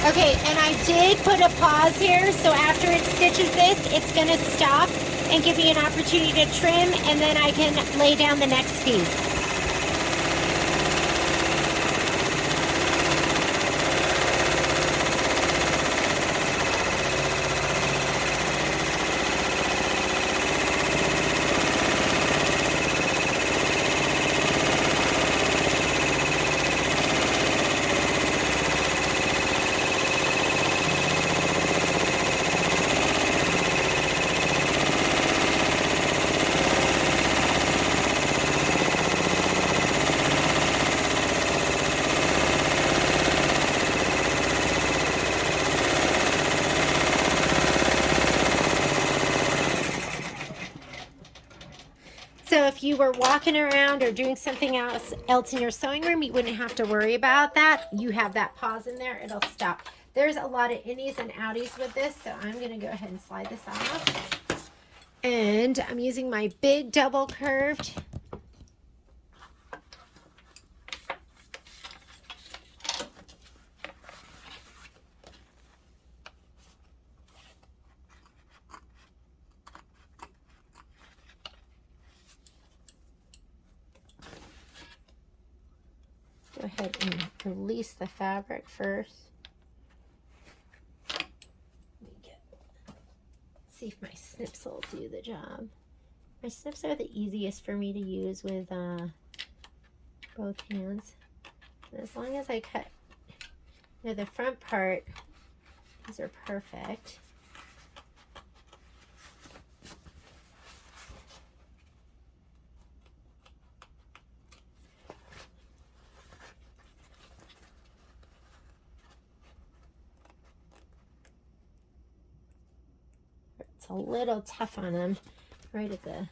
Okay, and I did put a pause here, so after it stitches this, it's going to stop and give me an opportunity to trim, and then I can lay down the next piece. So if you were walking around or doing something else in your sewing room, you wouldn't have to worry about that. You have that pause in there, it'll stop. There's a lot of innies and outies with this, so I'm going to go ahead and slide this off. And I'm using my big double curved. Go ahead and release the fabric first. See if my snips will do the job. My snips are the easiest for me to use with both hands. And as long as I cut the front part, these are perfect. A little tough on them right at the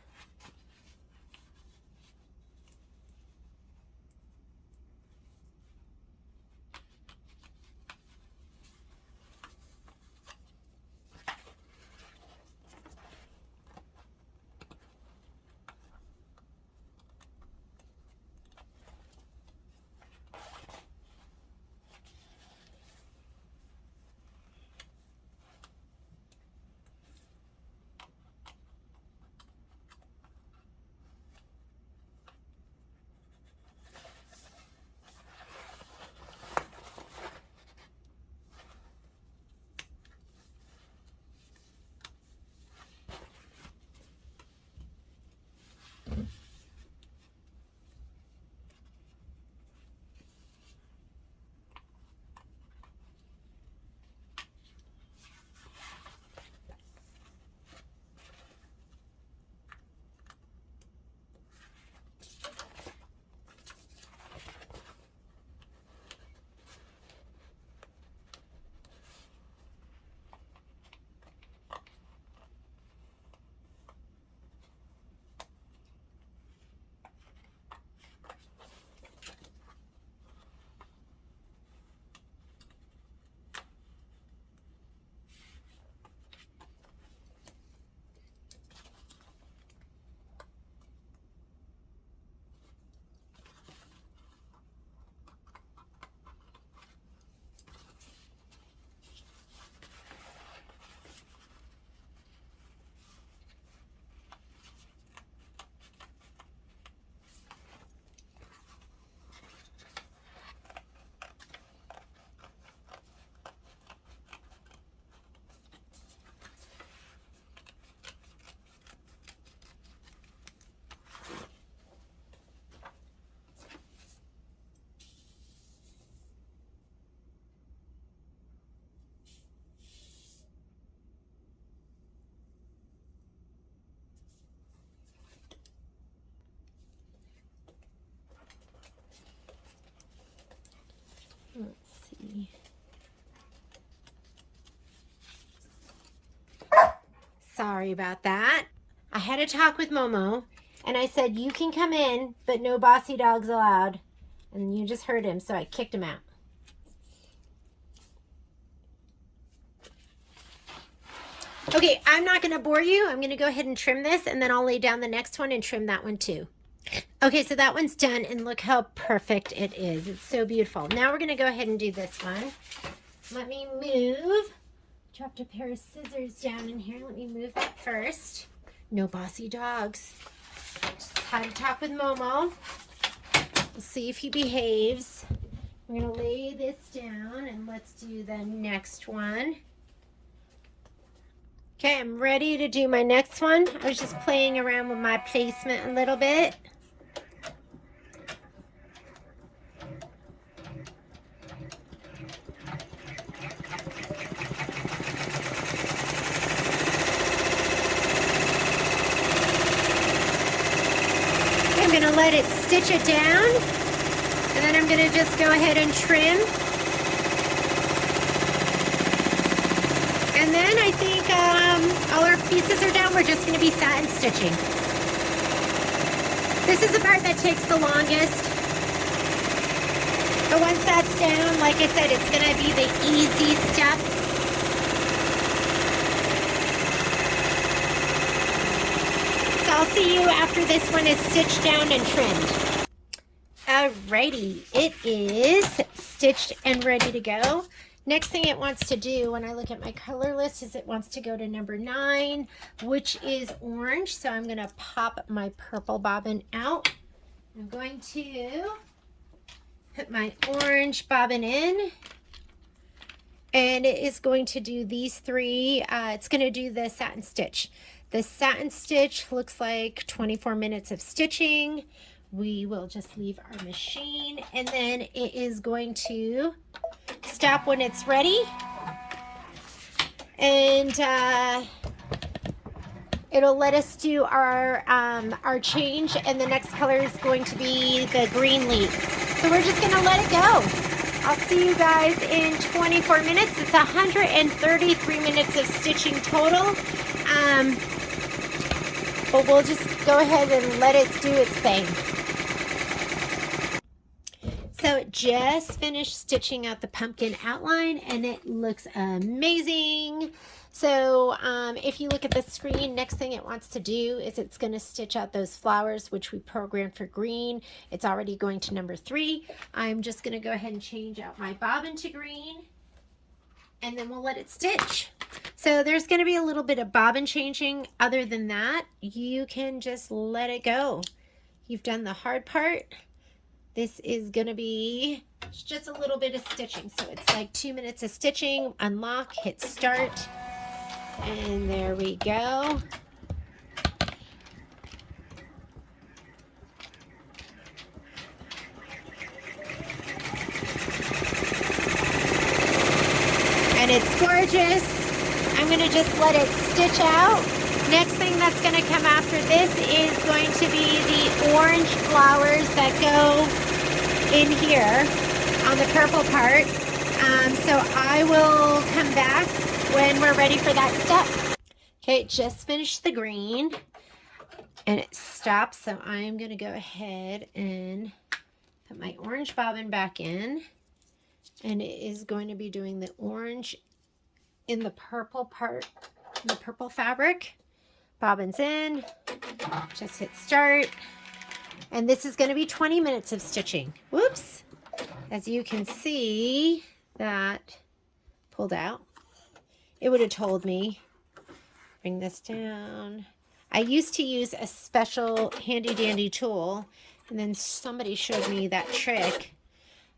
sorry about that. I had a talk with Momo, and I said, you can come in, but no bossy dogs allowed. And you just heard him, so I kicked him out. Okay, I'm not going to bore you. I'm going to go ahead and trim this, and then I'll lay down the next one and trim that one too. Okay, so that one's done, and look how perfect it is. It's so beautiful. Now we're going to go ahead and do this one. Let me move. Dropped a pair of scissors down in here. Let me move that first. No bossy dogs. Just had a talk with Momo. We'll see if he behaves. We're going to lay this down, and let's do the next one. Okay, I'm ready to do my next one. I was just playing around with my placement a little bit. I'm going to let it stitch it down, and then I'm going to just go ahead and trim. And then I think all our pieces are down. We're just going to be satin stitching. This is the part that takes the longest. But once that's down, like I said, it's going to be the easy stuff. So I'll see you after this one is stitched down and trimmed. Alrighty, it is stitched and ready to go. Next thing it wants to do when I look at my color list is it wants to go to number 9, which is orange. So I'm going to pop my purple bobbin out. I'm going to put my orange bobbin in. And it is going to do these 3. It's going to do the satin stitch. The satin stitch looks like 24 minutes of stitching. We will just leave our machine, and then it is going to stop when it's ready, and it'll let us do our change, and the next color is going to be the green leaf. So we're just going to let it go. I'll see you guys in 24 minutes. It's 133 minutes of stitching total, but we'll just go ahead and let it do its thing. So it just finished stitching out the pumpkin outline, and it looks amazing. So if you look at the screen, next thing it wants to do is it's going to stitch out those flowers, which we programmed for green. It's already going to number 3. I'm just going to go ahead and change out my bobbin to green, and then we'll let it stitch. So there's going to be a little bit of bobbin changing. Other than that, you can just let it go. You've done the hard part. This is going to be just a little bit of stitching. So it's like 2 minutes of stitching. Unlock, hit start, and there we go. And it's gorgeous. I'm going to just let it stitch out. Next thing that's going to come after this is going to be the orange flowers that go in here on the purple part. So I will come back when we're ready for that step. Okay, just finished the green and it stops. So I'm going to go ahead and put my orange bobbin back in, and it is going to be doing the orange in the purple part, in the purple fabric. Bobbins in, just hit start, and this is going to be 20 minutes of stitching. Whoops, as you can see, that pulled out. It would have told me. Bring this down. I used to use a special handy dandy tool, and then somebody showed me that trick.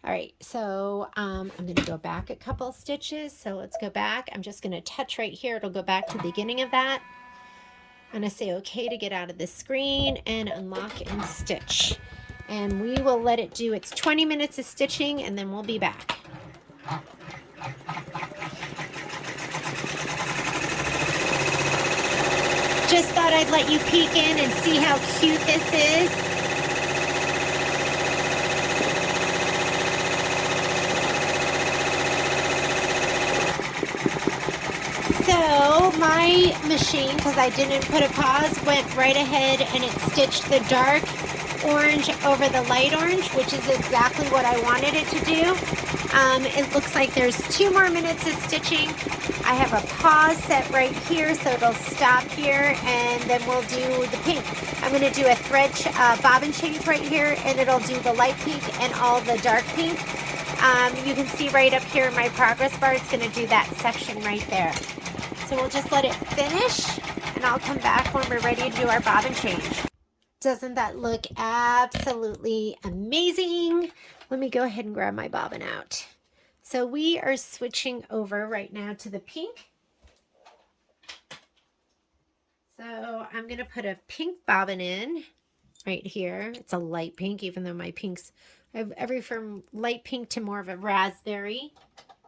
All right, so I'm going to go back a couple stitches. So let's go back. I'm just going to touch right here. It'll go back to the beginning of that. I'm going to say okay to get out of this screen and unlock and stitch. And we will let it do its 20 minutes of stitching, and then we'll be back. Just thought I'd let you peek in and see how cute this is. So my My machine, because I didn't put a pause, went right ahead and it stitched the dark orange over the light orange, which is exactly what I wanted it to do. It looks like there's 2 more minutes of stitching. I have a pause set right here, so it'll stop here, and then we'll do the pink. I'm going to do a thread bobbin change right here, and it'll do the light pink and all the dark pink. You can see right up here in my progress bar, it's going to do that section right there. So we'll just let it finish, and I'll come back when we're ready to do our bobbin change. Doesn't that look absolutely amazing? Let me go ahead and grab my bobbin out. So we are switching over right now to the pink. So I'm going to put a pink bobbin in right here. It's a light pink, even though my pinks, I have every from light pink to more of a raspberry.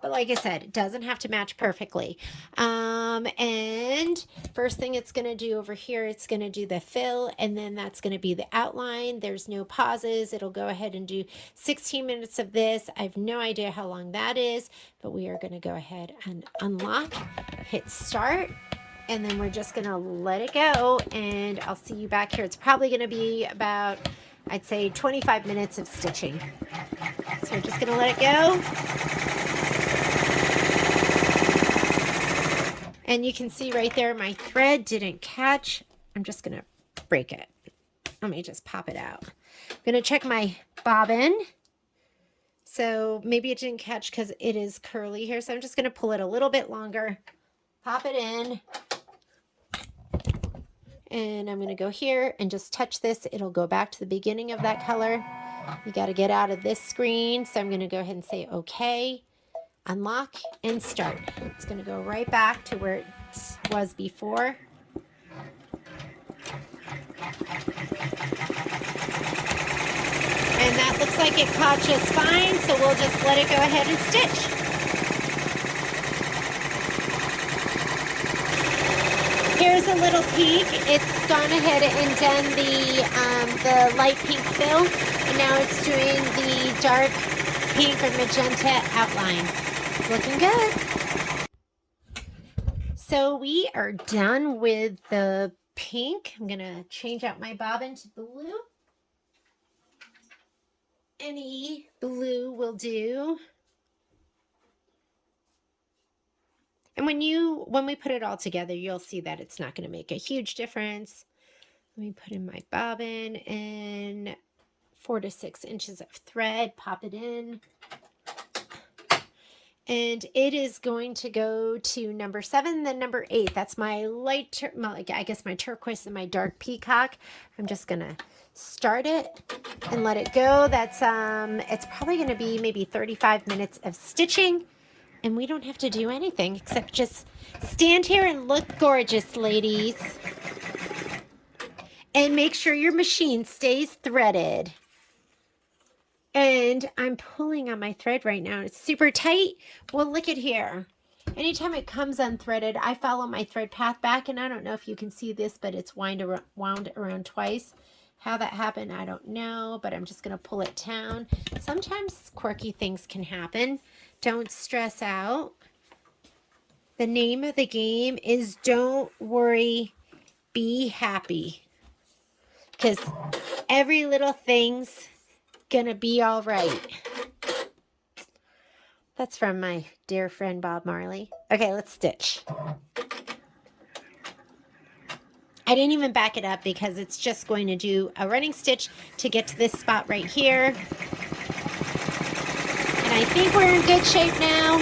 But like I said, it doesn't have to match perfectly. And first thing it's going to do over here, it's going to do the fill, and then that's going to be the outline. There's no pauses. It'll go ahead and do 16 minutes of this. I have no idea how long that is, but we are going to go ahead and unlock, hit start, and then we're just going to let it go, and I'll see you back here. It's probably going to be about, I'd say, 25 minutes of stitching. So we're just going to let it go. And you can see right there, my thread didn't catch. I'm just going to break it. Let me just pop it out. I'm going to check my bobbin. So maybe it didn't catch because it is curly here. So I'm just going to pull it a little bit longer, pop it in. And I'm going to go here and just touch this. It'll go back to the beginning of that color. You got to get out of this screen. So I'm going to go ahead and say, okay. Unlock and start. It's going to go right back to where it was before. And that looks like it caught just fine, so we'll just let it go ahead and stitch. Here's a little peek. It's gone ahead and done the light pink fill, and now it's doing the dark pink or magenta outline. Looking good. So we are done with the pink. I'm going to change out my bobbin to blue. Any blue will do. And when we put it all together, you'll see that it's not going to make a huge difference. Let me put in my bobbin and 4 to 6 inches of thread, pop it in. And it is going to go to number 7, then number 8. That's my light, I guess my turquoise and my dark peacock. I'm just going to start it and let it go. That's it's probably going to be maybe 35 minutes of stitching. And we don't have to do anything except just stand here and look gorgeous, ladies. And make sure your machine stays threaded. And I'm pulling on my thread right now. It's super tight. Well, look at here. Anytime it comes unthreaded, I follow my thread path back. And I don't know if you can see this, but it's wound around twice. How that happened, I don't know. But I'm just going to pull it down. Sometimes quirky things can happen. Don't stress out. The name of the game is Don't Worry, Be Happy. Because every little thing's gonna be all right. That's from my dear friend Bob Marley. Okay, let's stitch. I didn't even back it up because it's just going to do a running stitch to get to this spot right here. And I think we're in good shape now.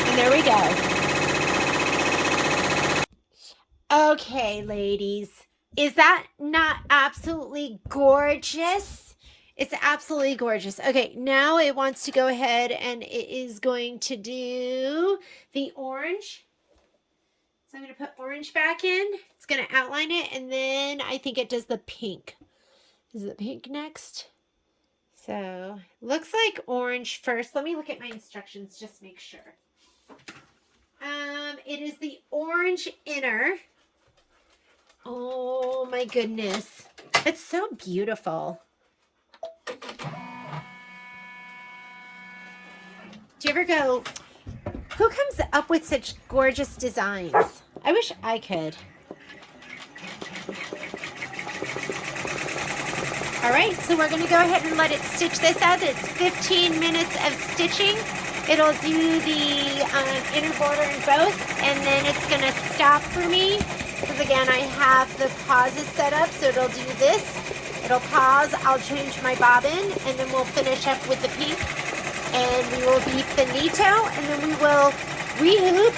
And there we go. Okay, ladies. Is that not absolutely gorgeous? It's absolutely gorgeous. Okay, now it wants to go ahead and it is going to do the orange. So I'm going to put orange back in. It's going to outline it, and then I think it does the pink. Is it pink next? So looks like orange first. Let me look at my instructions, just make sure. It is the orange inner. Oh my goodness. It's so beautiful. Do you ever go, Who comes up with such gorgeous designs? I wish I could. All right, so we're going to go ahead and let it stitch this out. It's 15 minutes of stitching. It'll do the inner border in both, and then it's going to stop for me because, again, I have the pauses set up, so it'll do this. It'll pause, I'll change my bobbin, and then we'll finish up with the pink, and we will be finito, and then we will rehoop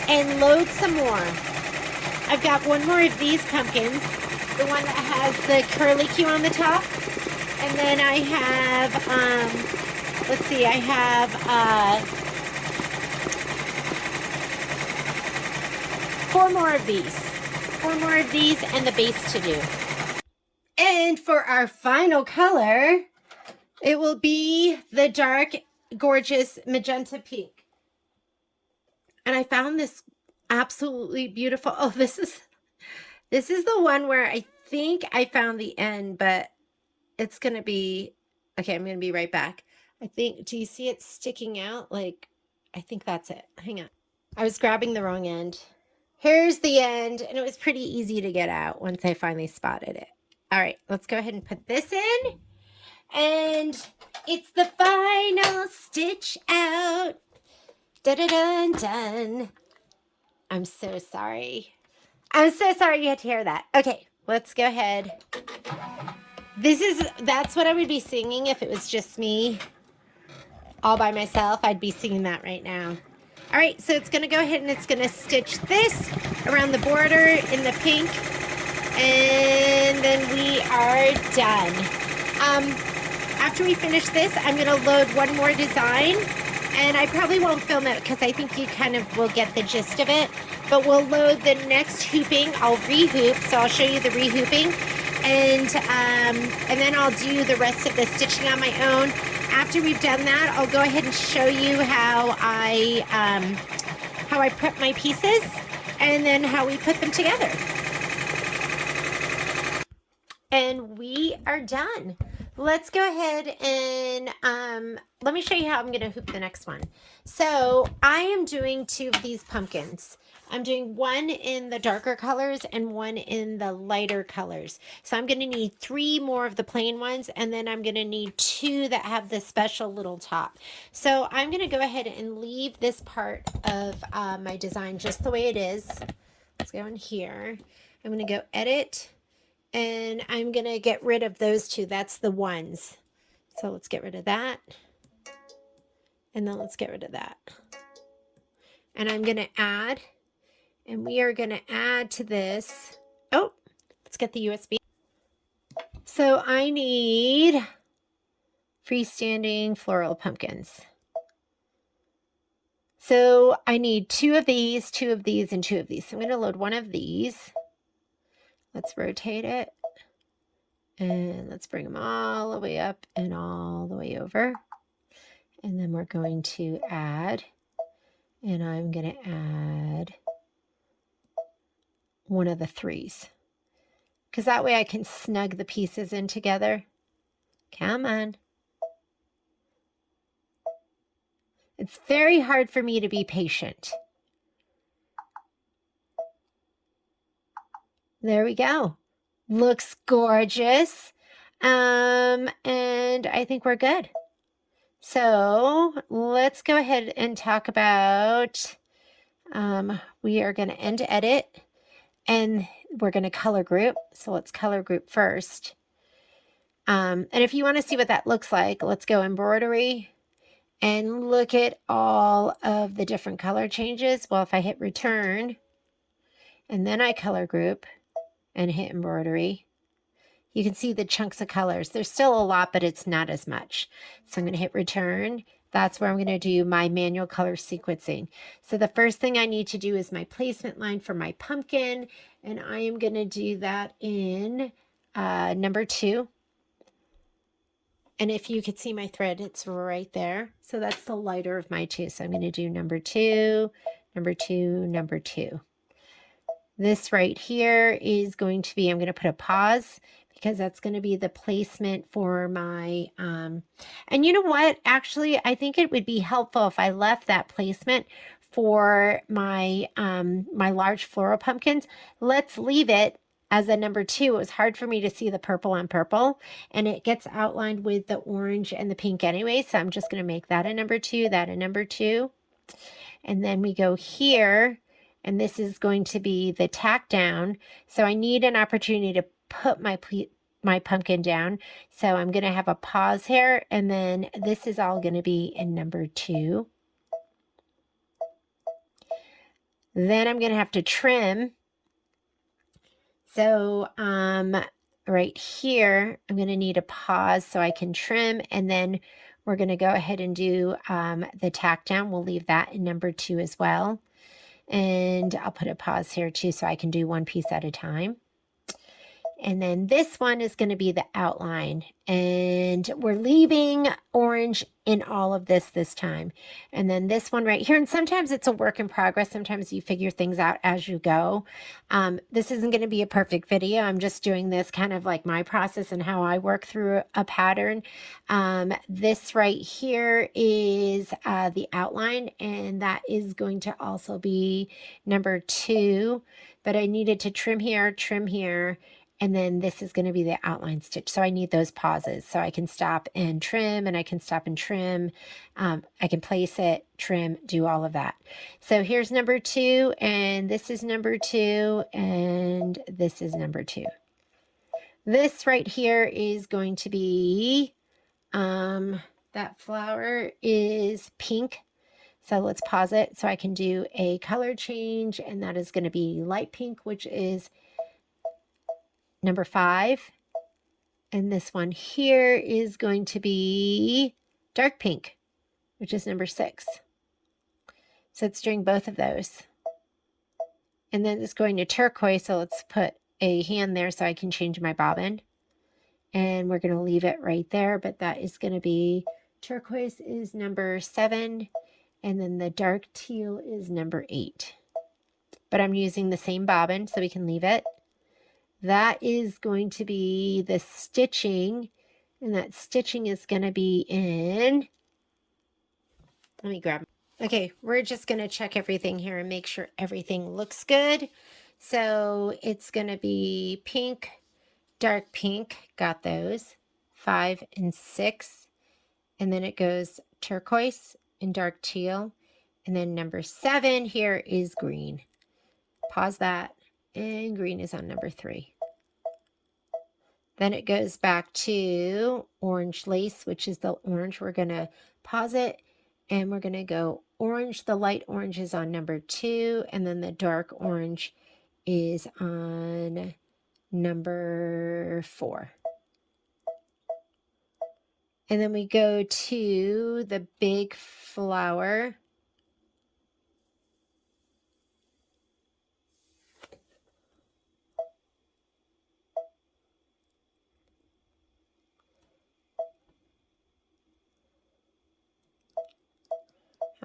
and load some more. I've got one more of these pumpkins, the one that has the curly Q on the top, and then I have, let's see, I have 4 more of these. 4 more of these and the base to do. And for our final color, it will be the dark, gorgeous magenta pink. And I found this absolutely beautiful. Oh, this is the one where I think I found the end, but it's going to be, okay, I'm going to be right back. I think, do you see it sticking out? Like, I think that's it. Hang on. I was grabbing the wrong end. Here's the end, and it was pretty easy to get out once I finally spotted it. All right, let's go ahead and put this in. And it's the final stitch out. Da-da-dun-dun. I'm so sorry. I'm so sorry you had to hear that. Okay, let's go ahead. That's what I would be singing if it was just me all by myself. I'd be singing that right now. All right, so it's going to go ahead and it's going to stitch this around the border in the pink. And then we are done. After we finish this, I'm going to load one more design. And I probably won't film it because I think you kind of will get the gist of it. But we'll load the next hooping. I'll rehoop, so I'll show you the rehooping. And then I'll do the rest of the stitching on my own. After we've done that, I'll go ahead and show you how I prep my pieces and then how we put them together. And we are done. Let's go ahead and let me show you how I'm going to hoop the next one. So I am doing 2 of these pumpkins. I'm doing one in the darker colors and one in the lighter colors. So I'm going to need 3 more of the plain ones, and then I'm going to need 2 that have the special little top. So I'm going to go ahead and leave this part of my design just the way it is. Let's go in here. I'm going to go edit, and I'm going to get rid of those 2. That's the ones. So let's get rid of that. And then let's get rid of that. And I'm going to add. And we are going to add to this. Oh, let's get the USB. So I need freestanding floral pumpkins. So I need 2 of these, 2 of these, and 2 of these. So I'm going to load one of these. Let's rotate it. And let's bring them all the way up and all the way over. And then we're going to add. And I'm going to add one of the 3s, because that way I can snug the pieces in together. Come on. It's very hard for me to be patient. There we go. Looks gorgeous. And I think we're good. So let's go ahead and talk about, we are going to end edit. And we're going to color group. So let's color group first. And if you want to see what that looks like, let's go embroidery and look at all of the different color changes. Well, if I hit return and then I color group and hit embroidery, you can see the chunks of colors. There's still a lot, but it's not as much. So I'm going to hit return. That's where I'm going to do my manual color sequencing. So the first thing I need to do is my placement line for my pumpkin. And I am going to do that in number 2. And if you could see my thread, it's right there. So that's the lighter of my 2. So I'm going to do number 2, number 2, number 2. This right here is going to be, I'm going to put a pause, because that's going to be the placement for my, and you know what? Actually, I think it would be helpful if I left that placement for my my large floral pumpkins. Let's leave it as a number 2. It was hard for me to see the purple on purple, and it gets outlined with the orange and the pink anyway, so I'm just going to make that a number 2, that a number 2. And then we go here, and this is going to be the tack down. So I need an opportunity to put my pumpkin down. So I'm going to have a pause here, and then this is all going to be in number 2. Then I'm going to have to trim. So right here, I'm going to need a pause so I can trim, and then we're going to go ahead and do the tack down. We'll leave that in number 2 as well. And I'll put a pause here too so I can do one piece at a time. And then this one is going to be the outline, and we're leaving orange in all of this time. And then this one right here, and sometimes it's a work in progress. Sometimes you figure things out as you go. This isn't going to be a perfect video. I'm just doing this kind of like my process and how I work through a pattern. This right here is the outline, and that is going to also be number 2. But I needed to trim here, and then this is going to be the outline stitch. So I need those pauses so I can stop and trim, and I can stop and trim. I can place it, trim, do all of that. So here's number 2, and this is number 2, and this is number 2. This right here is going to be, that flower is pink. So let's pause it so I can do a color change, and that is going to be light pink, which is number 5. And this one here is going to be dark pink, which is number 6. So it's doing both of those. And then it's going to turquoise, so let's put a hand there so I can change my bobbin. And we're going to leave it right there, but that is going to be, turquoise is number 7, and then the dark teal is number 8. But I'm using the same bobbin, so we can leave it. That is going to be the stitching, and that stitching is going to be in, let me grab, okay, we're just going to check everything here and make sure everything looks good. So it's going to be pink, dark pink, got those, 5 and 6, and then it goes turquoise and dark teal, and then number 7 here is green. Pause that. And green is on number 3. Then it goes back to orange lace, which is the orange. We're going to pause it, and we're going to go orange. The light orange is on number 2, and then the dark orange is on number 4. And then we go to the big flower.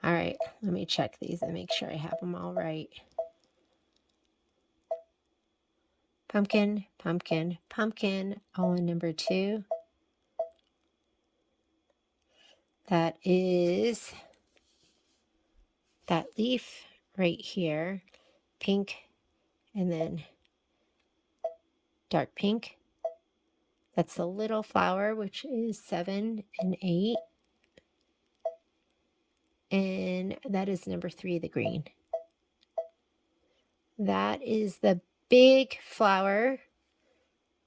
All right, let me check these and make sure I have them all right. Pumpkin, pumpkin, pumpkin, all on number 2. That is that leaf right here, pink, and then dark pink. That's the little flower, which is 7 and 8. And that is number 3, the green. That is the big flower,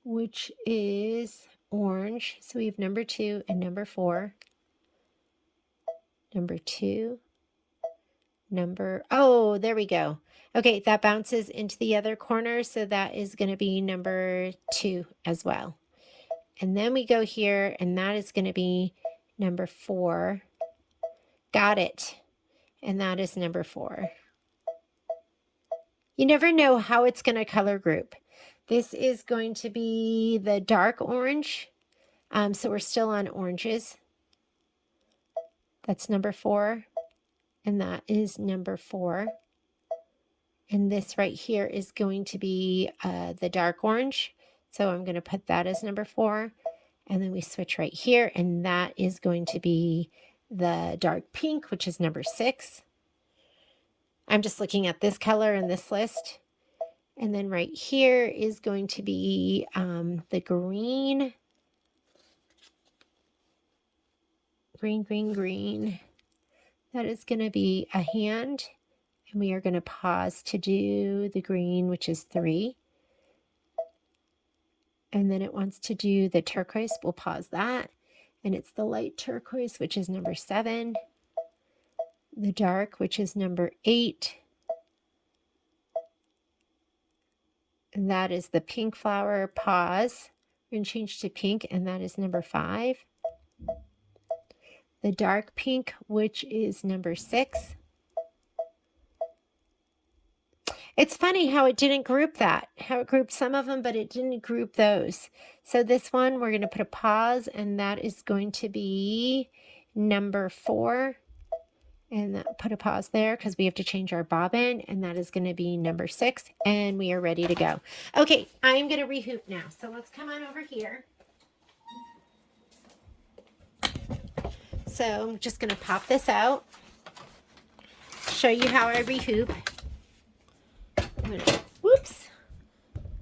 which is orange. So we have number 2 and number 4. Number 2. Oh, there we go. Okay, that bounces into the other corner, so that is going to be number 2 as well. And then we go here, and that is going to be number 4. Got it. And that is number 4. You never know how it's going to color group. This is going to be the dark orange. So we're still on oranges. That's number 4. And that is number 4. And this right here is going to be the dark orange. So I'm going to put that as number 4. And then we switch right here, and that is going to be the dark pink, which is number 6. I'm just looking at this color in this list. And then right here is going to be the green. Green. That is going to be a hand. And we are going to pause to do the green, which is 3. And then it wants to do the turquoise. We'll pause that. And it's the light turquoise, which is number 7. The dark, which is number 8. And that is the pink flower. Pause. We're going to change to pink, and that is number 5. The dark pink, which is number 6. It's funny how it didn't group that, how it grouped some of them, but it didn't group those. So this one, we're going to put a pause, and that is going to be number 4. And put a pause there because we have to change our bobbin, and that is going to be number 6, and we are ready to go. Okay, I'm going to rehoop now. So let's come on over here. So I'm just going to pop this out, show you how I rehoop. I'm going to, whoops,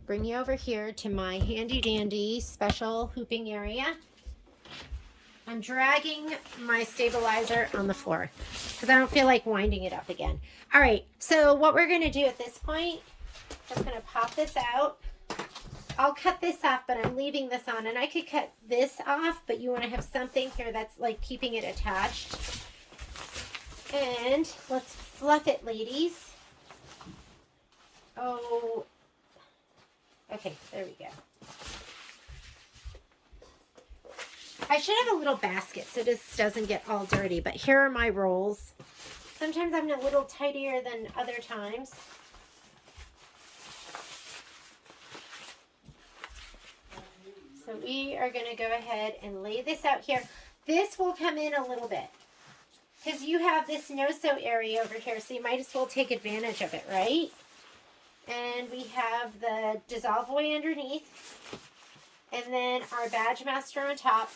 bring you over here to my handy dandy special hooping area. I'm dragging my stabilizer on the floor because I don't feel like winding it up again. All right, so what we're going to do at this point, just going to pop this out. I'll cut this off, but I'm leaving this on, and I could cut this off, but you want to have something here that's like keeping it attached. And let's fluff it, ladies. Oh, okay, there we go. I should have a little basket so this doesn't get all dirty, but here are my rolls. Sometimes I'm a little tidier than other times. So we are going to go ahead and lay this out here. This will come in a little bit because you have this no-sew area over here, so you might as well take advantage of it, right? And we have the Dissolve Away underneath, and then our Badge Master on top.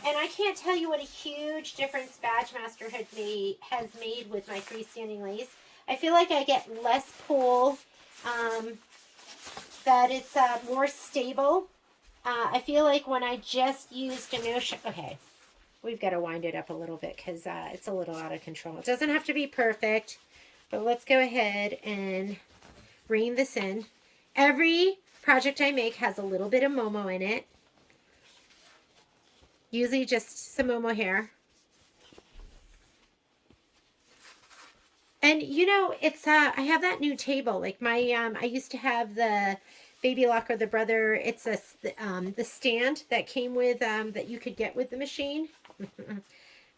And I can't tell you what a huge difference Badge Master has made with my freestanding lace. I feel like I get less pull, that it's more stable. I feel like when I just used a no-show, okay, we've got to wind it up a little bit because it's a little out of control. It doesn't have to be perfect, but let's go ahead and rein this in. Every project I make has a little bit of Momo in it. Usually just some Momo hair. And you know, it's I have that new table. Like my I used to have the Baby Lock or the Brother. It's the stand that came with that you could get with the machine.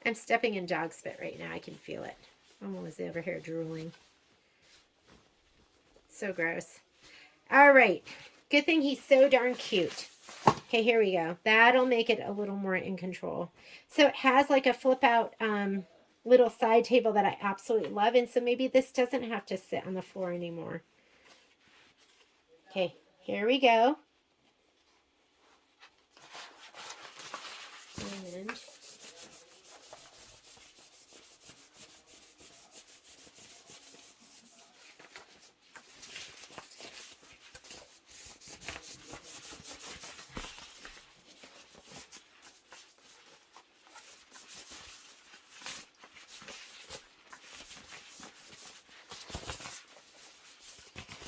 I'm stepping in dog spit right now. I can feel it. Momo was over here drooling. So gross. All right. Good thing he's so darn cute. Okay, here we go. That'll make it a little more in control. So it has like a flip out little side table that I absolutely love. And so maybe this doesn't have to sit on the floor anymore. Okay, here we go. And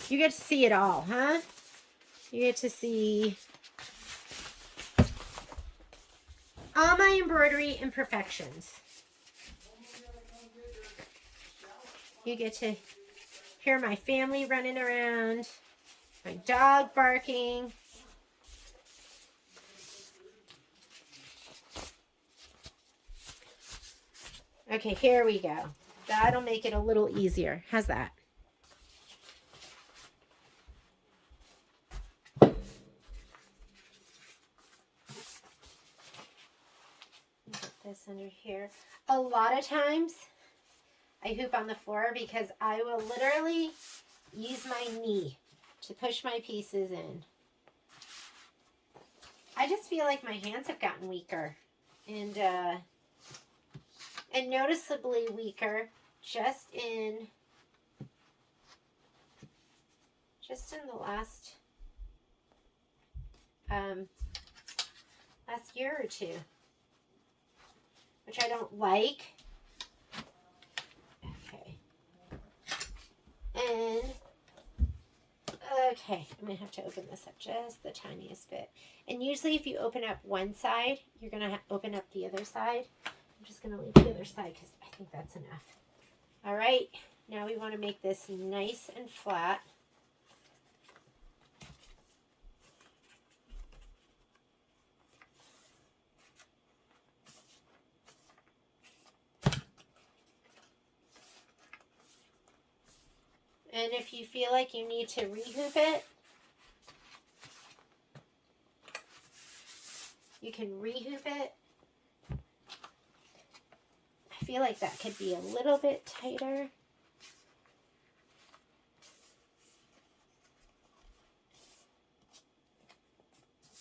you get to see it all, huh? You get to see all my embroidery imperfections. You get to hear my family running around, my dog barking. Okay, here we go. That'll make it a little easier. How's that? This under here. A lot of times I hoop on the floor because I will literally use my knee to push my pieces in. I just feel like my hands have gotten weaker and noticeably weaker just in just in the last year or two, which I don't like. Okay. And, okay, I'm going to have to open this up just the tiniest bit. And usually if you open up one side, you're going to open up the other side. I'm just going to leave the other side because I think that's enough. All right, now we want to make this nice and flat. And if you feel like you need to rehoop it, you can rehoop it. I feel like that could be a little bit tighter.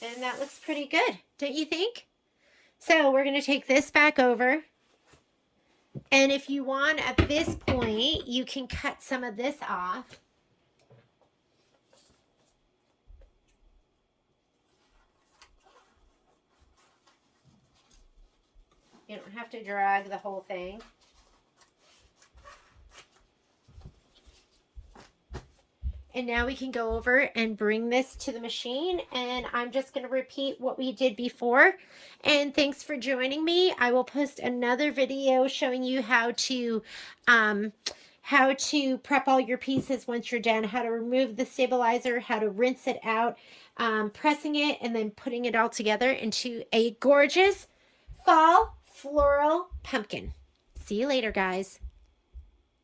And that looks pretty good, don't you think? So we're going to take this back over. And if you want, at this point, you can cut some of this off. You don't have to drag the whole thing. And now we can go over and bring this to the machine, and I'm just going to repeat what we did before. And thanks for joining me. I will post another video showing you how to prep all your pieces once you're done, how to remove the stabilizer, how to rinse it out, pressing it, and then putting it all together into a gorgeous fall floral pumpkin. See you later, guys.